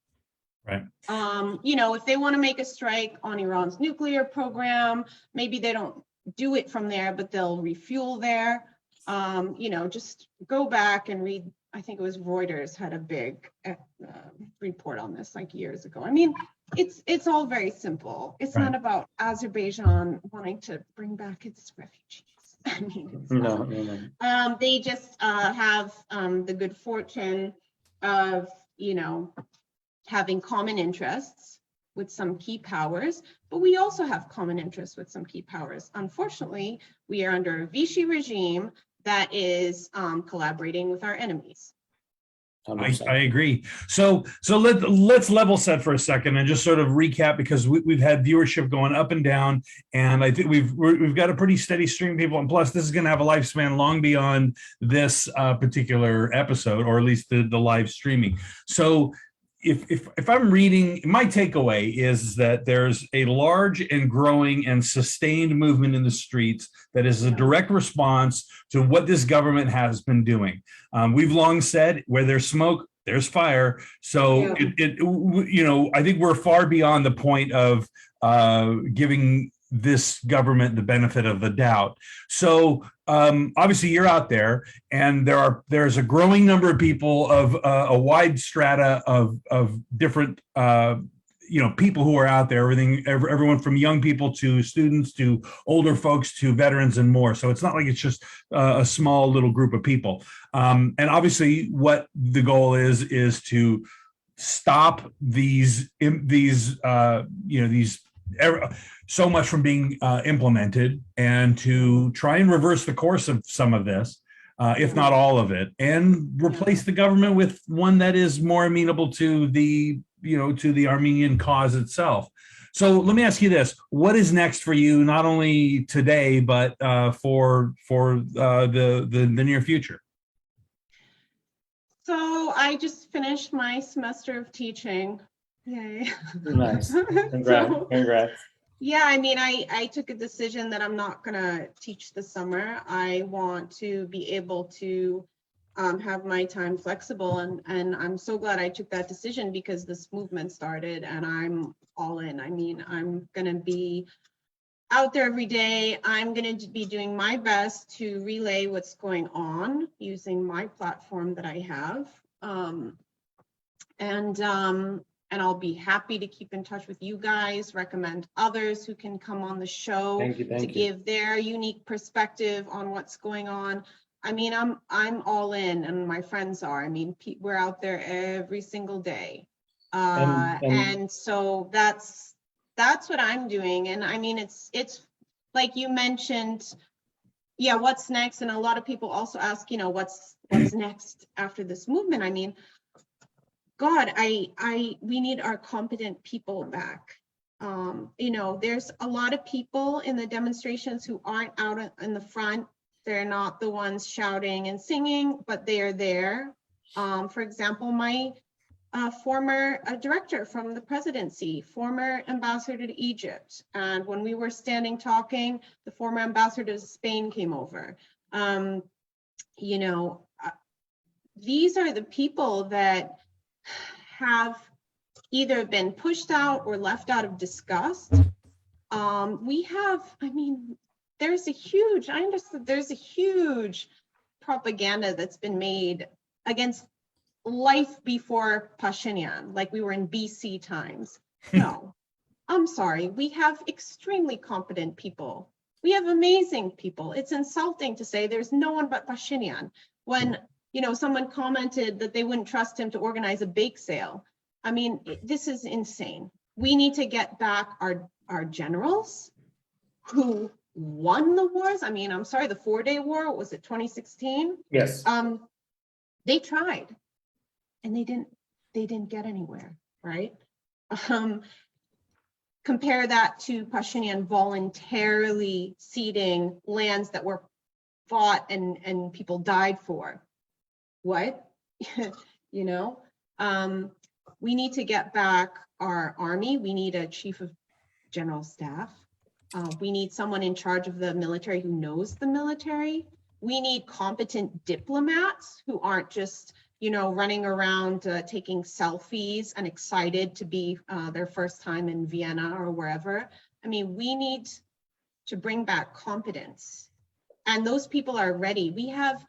Right. If they want to make a strike on Iran's nuclear program, maybe they don't do it from there, but they'll refuel there. Just go back and read. I think it was Reuters had a big report on this like years ago. I mean, it's all very simple. It's not about Azerbaijan wanting to bring back its refugees. I mean, no. They just have the good fortune of having common interests with some key powers, but we also have common interests with some key powers. Unfortunately, we are under a Vichy regime that is collaborating with our enemies. I agree. So let's level set for a second and just sort of recap, because we've had viewership going up and down, and I think we've got a pretty steady stream of people. And plus, this is going to have a lifespan long beyond this particular episode, or at least the live streaming. So if I'm reading, my takeaway is that there's a large and growing and sustained movement in the streets that is a direct response to what this government has been doing. We've long said, where there's smoke, there's fire. So I think we're far beyond the point of giving this government the benefit of the doubt. So obviously you're out there, and there's a growing number of people of a wide strata of different people who are out there, everyone from young people to students to older folks to veterans and more. So it's not like it's just a small little group of people. And obviously what the goal is to stop these so much from being implemented, and to try and reverse the course of some of this, if not all of it, and replace the government with one that is more amenable to the Armenian cause itself. So let me ask you this: what is next for you, not only today but for the near future? So I just finished my semester of teaching. Yay! Nice. Congrats. Yeah, I mean, I took a decision that I'm not gonna teach this summer. I want to be able to have my time flexible, and I'm so glad I took that decision, because this movement started and I'm all in. I mean, I'm gonna be out there every day. I'm gonna be doing my best to relay what's going on using my platform that I have. And I'll be happy to keep in touch with you guys, recommend others who can come on the show to give their unique perspective on what's going on. I mean, I'm all in, and my friends are. I mean, we're out there every single day. And so that's what I'm doing. And I mean, it's like you mentioned, what's next? And a lot of people also ask, what's next after this movement? I mean, God, we need our competent people back. There's a lot of people in the demonstrations who aren't out in the front. They're not the ones shouting and singing, but they are there. For example, my former director from the presidency, former ambassador to Egypt. And when we were standing talking, the former ambassador to Spain came over. These are the people that have either been pushed out or left out of disgust. There's a huge propaganda that's been made against life before Pashinyan, like we were in BC times. No, I'm sorry. We have extremely competent people. We have amazing people. It's insulting to say there's no one but Pashinyan when someone commented that they wouldn't trust him to organize a bake sale. I mean, this is insane. We need to get back our generals who won the wars. I mean, I'm sorry, the 4-day war, was it 2016? Yes. They tried, and they didn't get anywhere, right? Compare that to Pashinyan voluntarily ceding lands that were fought and people died for. What? We need to get back our army. We need a chief of general staff. We need someone in charge of the military who knows the military. We need competent diplomats who aren't just, running around taking selfies and excited to be their first time in Vienna or wherever. I mean, we need to bring back competence. And those people are ready. We have,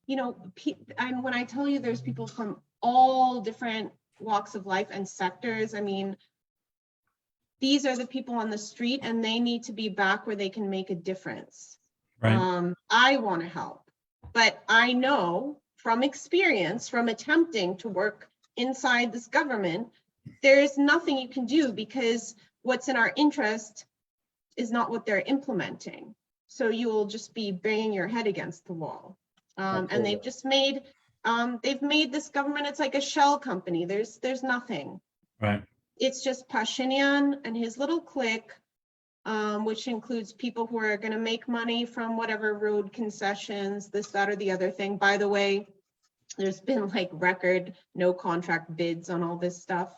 and when I tell you there's people from all different walks of life and sectors, I mean, these are the people on the street, and they need to be back where they can make a difference. Right. I want to help, but I know from experience, from attempting to work inside this government, there is nothing you can do, because what's in our interest is not what they're implementing. So you will just be banging your head against the wall. And they've just made They've made this government, it's like a shell company. There's nothing. Right. It's just Pashinyan and his little clique, which includes people who are going to make money from whatever road concessions, this, that, or the other thing. By the way, there's been like record no contract bids on all this stuff.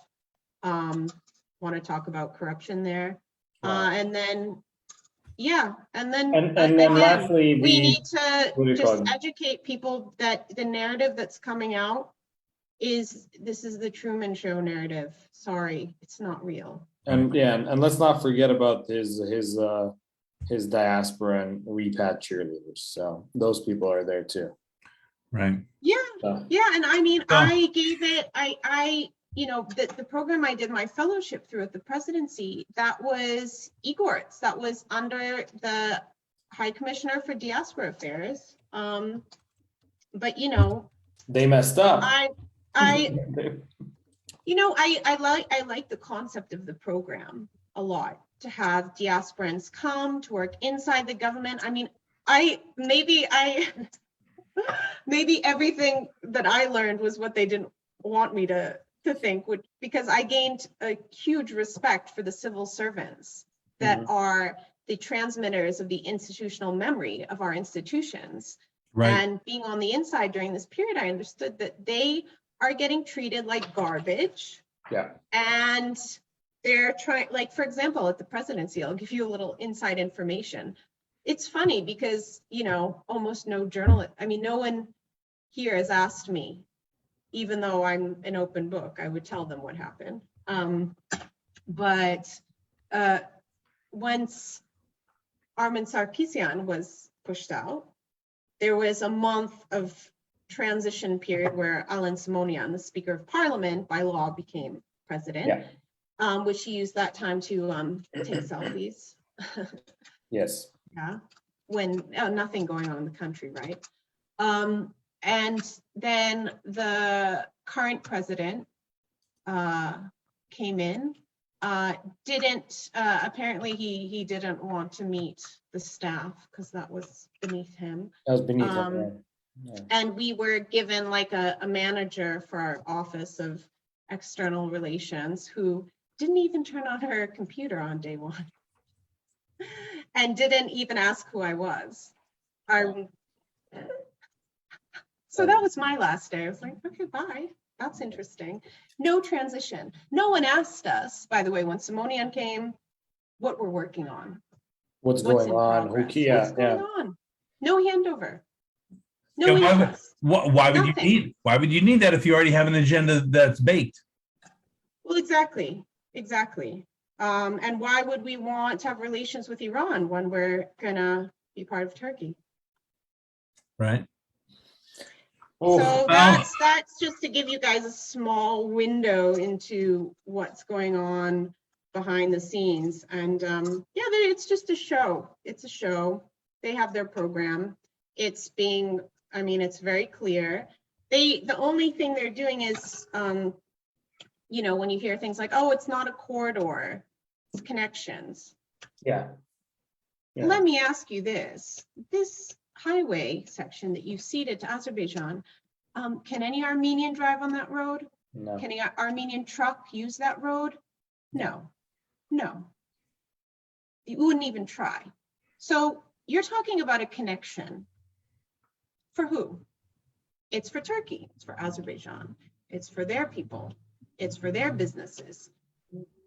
Want to talk about corruption there. Wow. And then, yeah, and then then lastly, we need to what do you call just it? educate people that the narrative that's coming out is this is the Truman Show narrative. Sorry, it's not real. And yeah, and let's not forget about his diaspora and repat cheerleaders. So those people are there too. Right. Yeah, So, yeah, and I mean, Yeah. I gave it. You know, the program I did my fellowship through at the presidency, that was Igor's. That was under the High Commissioner for Diaspora Affairs. But you know, they messed up. You know, I like the concept of the program a lot, to have diasporans come to work inside the government. I mean, maybe everything that I learned was what they didn't want me to think, because I gained a huge respect for the civil servants that are the transmitters of the institutional memory of our institutions. Right. And being on the inside during this period, I understood that they are getting treated like garbage. Yeah. And they're trying, like, for example, at the presidency, I'll give you a little inside information. It's funny because, you know, almost no journalist, I mean, no one here has asked me, even though I'm an open book, I would tell them what happened. But once Armin Sarkisian was pushed out, there was a month of transition period where Alan Simonian, the Speaker of Parliament, by law became president, which he used that time to take selfies. Yes. Yeah, when nothing going on in the country, right? And then the current president came in, apparently he didn't want to meet the staff because that was beneath him. That was beneath him. Yeah. And we were given like a manager for our Office of External Relations who didn't even turn on her computer on day one and didn't even ask who I was. So that was my last day. I was like, okay, bye. That's interesting. No transition. No one asked us, by the way, when Simonian came, what we're working on. What's What's going in on? progress? Yeah, What's going on? No handover. No Yeah, interest. why would Nothing. you need that if you already have an agenda that's baked? Well, exactly. And why would we want to have relations with Iran when we're gonna be part of Turkey? Right. So that's just to give you guys a small window into what's going on behind the scenes. And yeah, it's just a show. It's a show. They have their program. It's being, I mean, it's very clear. The only thing they're doing is, you know, when you hear things like, oh, it's not a corridor, it's connections. Yeah. Let me ask you this highway section that you've ceded to Azerbaijan, can any Armenian drive on that road? No. Can an Armenian truck use that road? No. You wouldn't even try. So you're talking about a connection. For who? It's for Turkey, it's for Azerbaijan, it's for their people, it's for their businesses.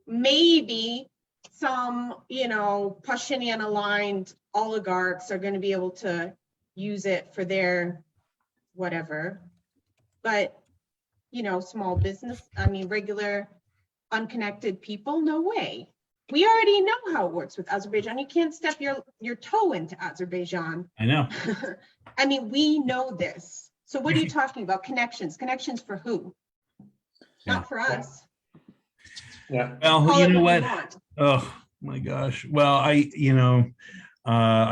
Maybe some, you know, Pashinyan aligned oligarchs are going to be able to use it for their whatever, but, you know, small business, I mean, regular unconnected people, no way. We already know how it works with Azerbaijan. You can't step your toe into Azerbaijan. I know. I mean, we know this. So what are you talking about? Connections for who? Not for us. Yeah. Well, Call you it know what what? you want. Oh my gosh. Well, I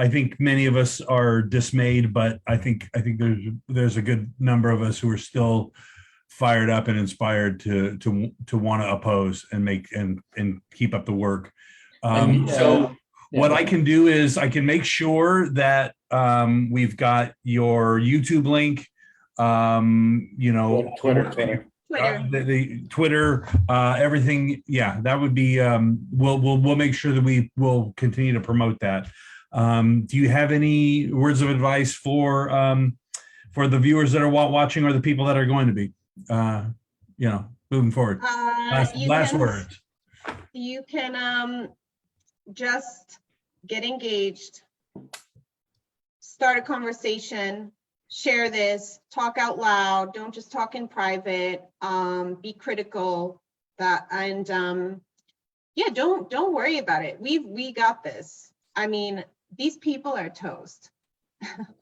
think many of us are dismayed, but I think there's a good number of us who are still fired up and inspired to want to oppose and make and keep up the work. What I can do is I can make sure that we've got your YouTube link you know, Twitter. the Twitter, everything. Yeah, that would be. We'll make sure that we will continue to promote that. Do you have any words of advice for the viewers that are watching or the people that are going to be, moving forward? Last words. You can just get engaged, start a conversation, share this, talk out loud, don't just talk in private, be critical, don't worry about it. We got this. I mean, these people are toast.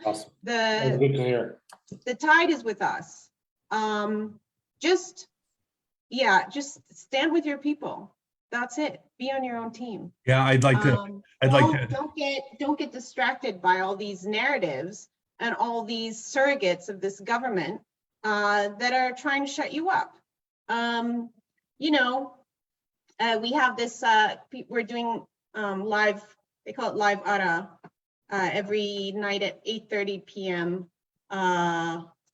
Awesome. That's good to hear. The tide is with us. Just stand with your people. That's it. Be on your own team. Yeah, I'd like to. Don't get distracted by all these narratives and all these surrogates of this government that are trying to shut you up. We have this. We're doing live. They call it live Ara every night at 8:30 p.m.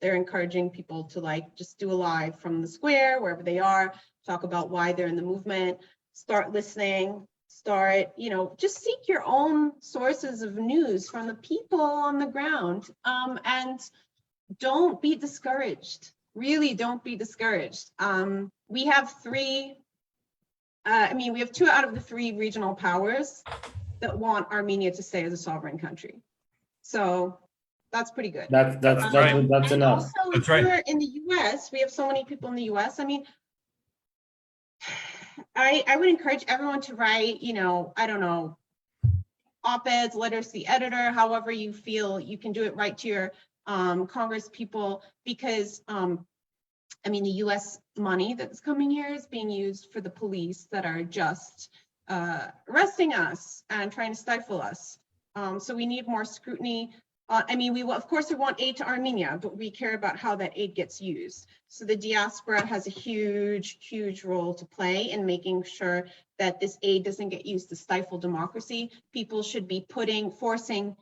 They're encouraging people to just do a live from the square wherever they are. Talk about why they're in the movement. Start listening, just seek your own sources of news from the people on the ground, and don't be discouraged. Really don't be discouraged. We have we have 2 out of the 3 regional powers that want Armenia to stay as a sovereign country. So that's pretty good. That's enough. Also, that's if you're in the US, we have so many people in the US. I mean, I would encourage everyone to write, op-eds, letters to the editor, however you feel you can do it, right to your Congress people, because the US money that's coming here is being used for the police that are just arresting us and trying to stifle us. So we need more scrutiny. We want aid to Armenia, but we care about how that aid gets used. So the diaspora has a huge, huge role to play in making sure that this aid doesn't get used to stifle democracy. People should be forcing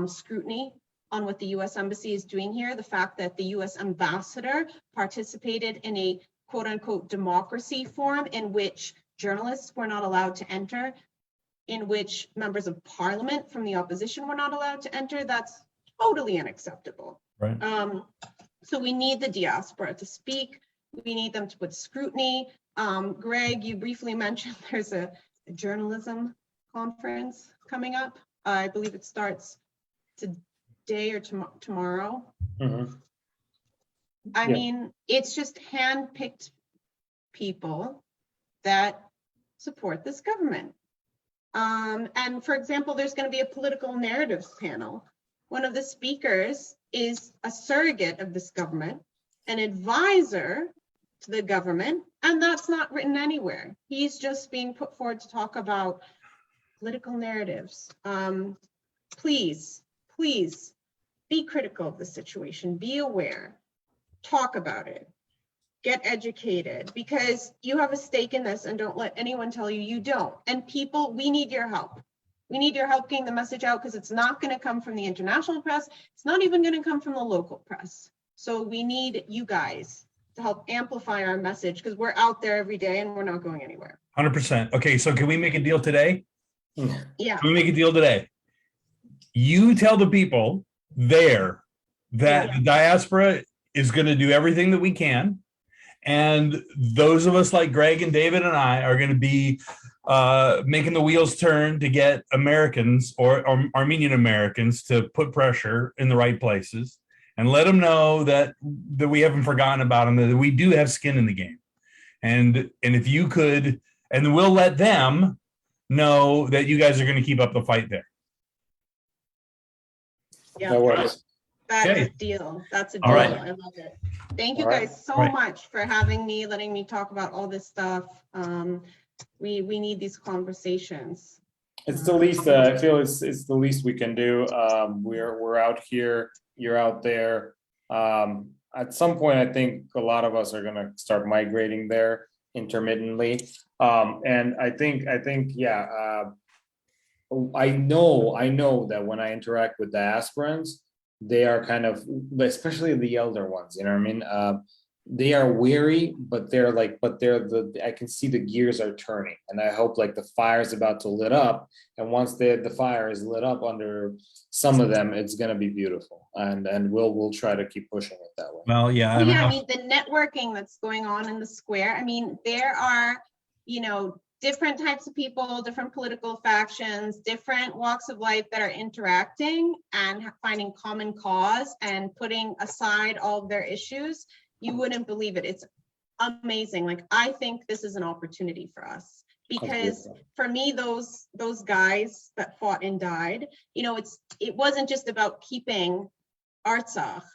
scrutiny on what the US Embassy is doing here. The fact that the US ambassador participated in a quote unquote democracy forum in which journalists were not allowed to enter, in which members of parliament from the opposition were not allowed to enter, that's totally unacceptable. Right. So we need the diaspora to speak. We need them to put scrutiny. Greg, you briefly mentioned there's a journalism conference coming up. I believe it starts today or tomorrow. Mm-hmm. I mean, it's just hand-picked people that support this government. And for example, there's going to be a political narratives panel. One of the speakers is a surrogate of this government, an advisor to the government, and that's not written anywhere. He's just being put forward to talk about political narratives. Please be critical of the situation, be aware, talk about it, get educated, because you have a stake in this, and don't let anyone tell you you don't. And people, we need your help. We need your help getting the message out, because it's not going to come from the international press. It's not even going to come from the local press. So we need you guys to help amplify our message, because we're out there every day and we're not going anywhere. 100%. Okay, so can we make a deal today? Yeah. Can we make a deal today? You tell the people there that the diaspora is going to do everything that we can. And those of us like Greg and David and I are going to be making the wheels turn to get Americans or Armenian Americans to put pressure in the right places and let them know that we haven't forgotten about them, that we do have skin in the game. And if you could, and we'll let them know that you guys are going to keep up the fight there. Yeah. That works. That's Okay. a deal. That's a deal. All right. I love it. Thank you All right. guys so Right. much for having me, letting me talk about all this stuff. We need these conversations. It's the least. I feel it's the least we can do. We're out here. You're out there. At some point, I think a lot of us are gonna start migrating there intermittently. And I think, yeah. I know that when I interact with diasporans, they are kind of, especially the elder ones, you know what I mean? They are weary, but I can see the gears are turning, and I hope like the fire is about to lit up, and once the fire is lit up under some of them, it's gonna be beautiful, and we'll try to keep pushing it that way. Well, yeah. Oh, yeah, I mean, the networking that's going on in the square, I mean, there are, different types of people, different political factions, different walks of life that are interacting and finding common cause and putting aside all of their issues. You wouldn't believe it. It's amazing. Like, I think this is an opportunity for us, because for me, those guys that fought and died, it wasn't just about keeping Artsakh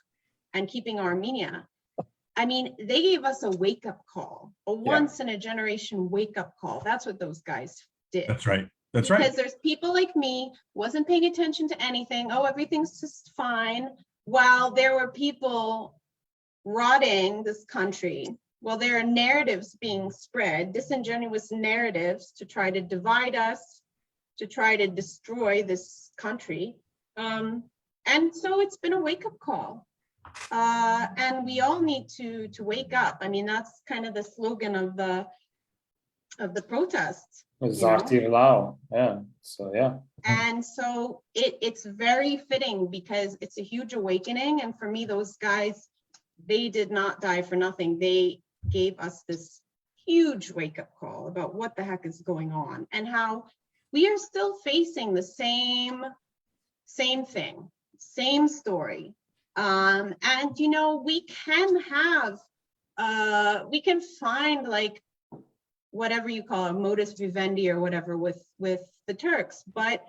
and keeping Armenia. I mean, they gave us a wake-up call, a once-in-a-generation wake-up call. That's what those guys did. That's right. That's because right. There's people like me, wasn't paying attention to anything. Oh, everything's just fine. While there were people rotting this country, while there are narratives being spread, disingenuous narratives to try to divide us, to try to destroy this country. And so it's been a wake-up call. And we all need to wake up. I mean, that's kind of the slogan of the protests. Yeah. So yeah. And so it's very fitting, because it's a huge awakening. And for me, those guys, they did not die for nothing. They gave us this huge wake-up call about what the heck is going on, and how we are still facing the same thing, same story. And we can find, like, whatever you call a modus vivendi or whatever with the Turks, but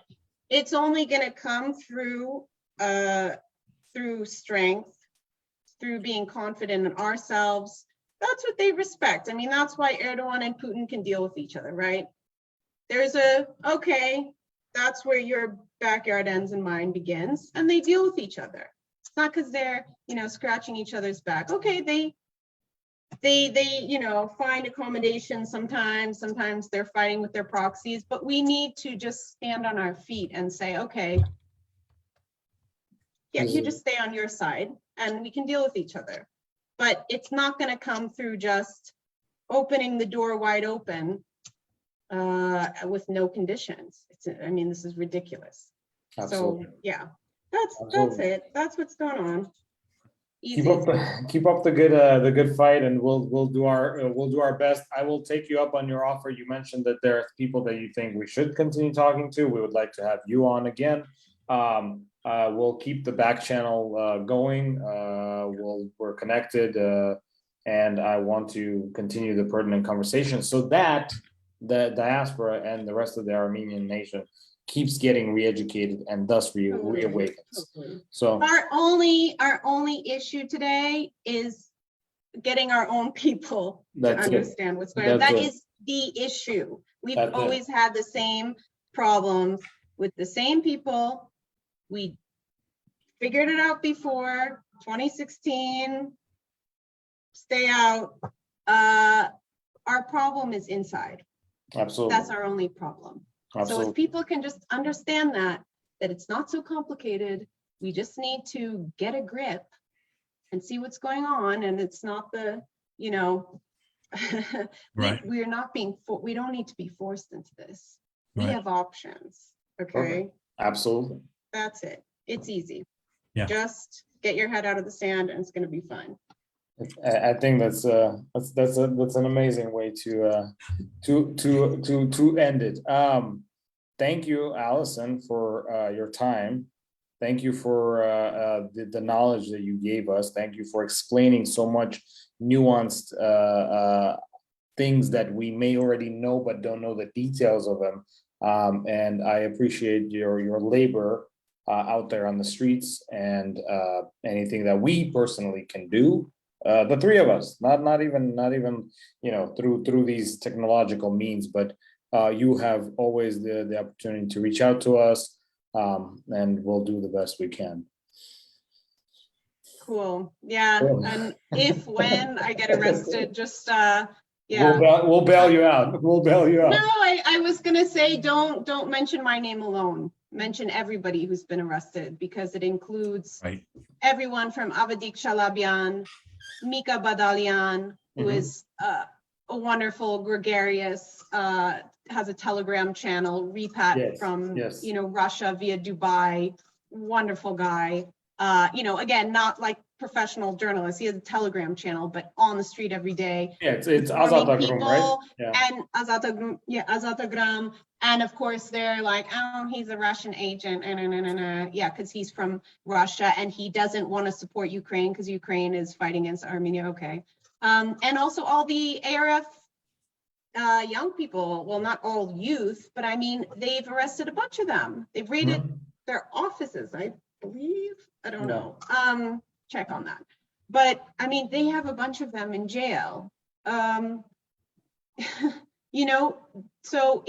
it's only going to come through strength, through being confident in ourselves. That's what they respect. I mean, that's why Erdogan and Putin can deal with each other, right? There's that's where your backyard ends and mine begins, and they deal with each other. It's not because they're, scratching each other's back. Okay, they find accommodation sometimes they're fighting with their proxies, but we need to just stand on our feet and say, okay, yeah, you just stay on your side and we can deal with each other. But it's not going to come through just opening the door wide open with no conditions. This is ridiculous. Absolutely. So yeah, that's it. That's what's going on. Keep up the good fight, and we'll do our best. I will take you up on your offer. You mentioned that there are people that you think we should continue talking to. We would like to have you on again. We'll keep the back channel going. We're connected, and I want to continue the pertinent conversation so that the diaspora and the rest of the Armenian nation keeps getting re-educated and thus reawakens. So our only issue today is getting our own people to understand what's going on. That is the issue. We've always had the same problems with the same people. We figured it out before 2016. Stay out. Our problem is inside. Absolutely. That's our only problem. Absolutely. So if people can just understand that it's not so complicated, we just need to get a grip and see what's going on. And it's not the, right. we don't need to be forced into this. We Right. have options. Okay. Perfect. Absolutely. That's it. It's easy. Yeah. Just get your head out of the sand and it's going to be fine. I think that's an amazing way to end it. Thank you, Alison, for your time. Thank you for the knowledge that you gave us. Thank you for explaining so much nuanced things that we may already know but don't know the details of them. And I appreciate your labor out there on the streets, and anything that we personally can do. The three of us, not even through these technological means, but you have always the opportunity to reach out to us, and we'll do the best we can. Cool. Yeah. Cool. And when I get arrested, just we'll bail you out. We'll bail you out. No, I was gonna say don't mention my name alone. mention everybody who's been arrested because it includes Right. everyone from Avadik Shalabian, Mika Badalian, who is a wonderful, gregarious, has a Telegram channel, Repat from, Russia via Dubai, wonderful guy. Again, not like professional journalist. He has a Telegram channel, but on the street every day. Yeah, it's Azatagram, right? Yeah. And Azatagram. And of course, they're like, oh, he's a Russian agent. Yeah, because he's from Russia and he doesn't want to support Ukraine because Ukraine is fighting against Armenia. Okay. And also all the ARF young people, well, not all youth, but I mean, they've arrested a bunch of them. They've raided their offices, I believe. I don't know. Check on that. But I mean, they have a bunch of them in jail. So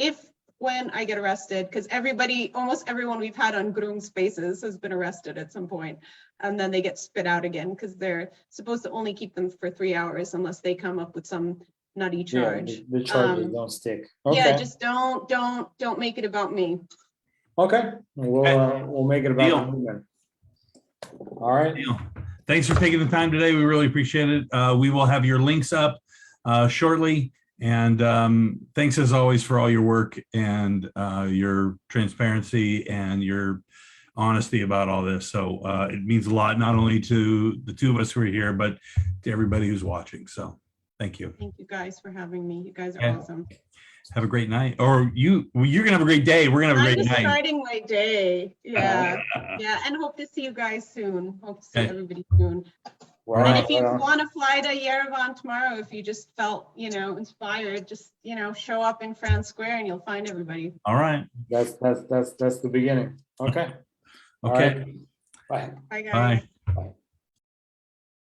when I get arrested, because almost everyone we've had on Groom Spaces has been arrested at some point, and then they get spit out again because they're supposed to only keep them for 3 hours unless they come up with some nutty charge. Yeah, the charges don't stick. Okay. Yeah, just don't make it about me. Okay, we'll make it about the movement. All right. Deal. Thanks for taking the time today. We really appreciate it. We will have your links up shortly. And thanks as always for all your work and your transparency and your honesty about all this. So it means a lot, not only to the two of us who are here, but to everybody who's watching. So thank you. Thank you guys for having me. You guys are awesome. Have a great night. Or you're gonna have a great day. We're gonna have a great night. I'm starting my day. Yeah. Yeah. And hope to see you guys soon. Hope to see everybody soon. Well, and if you want to fly to Yerevan tomorrow, if you just felt, inspired, just, show up in France Square and you'll find everybody. All right. That's the beginning. Okay. Okay. Right. Bye. Bye, guys. Bye. Bye.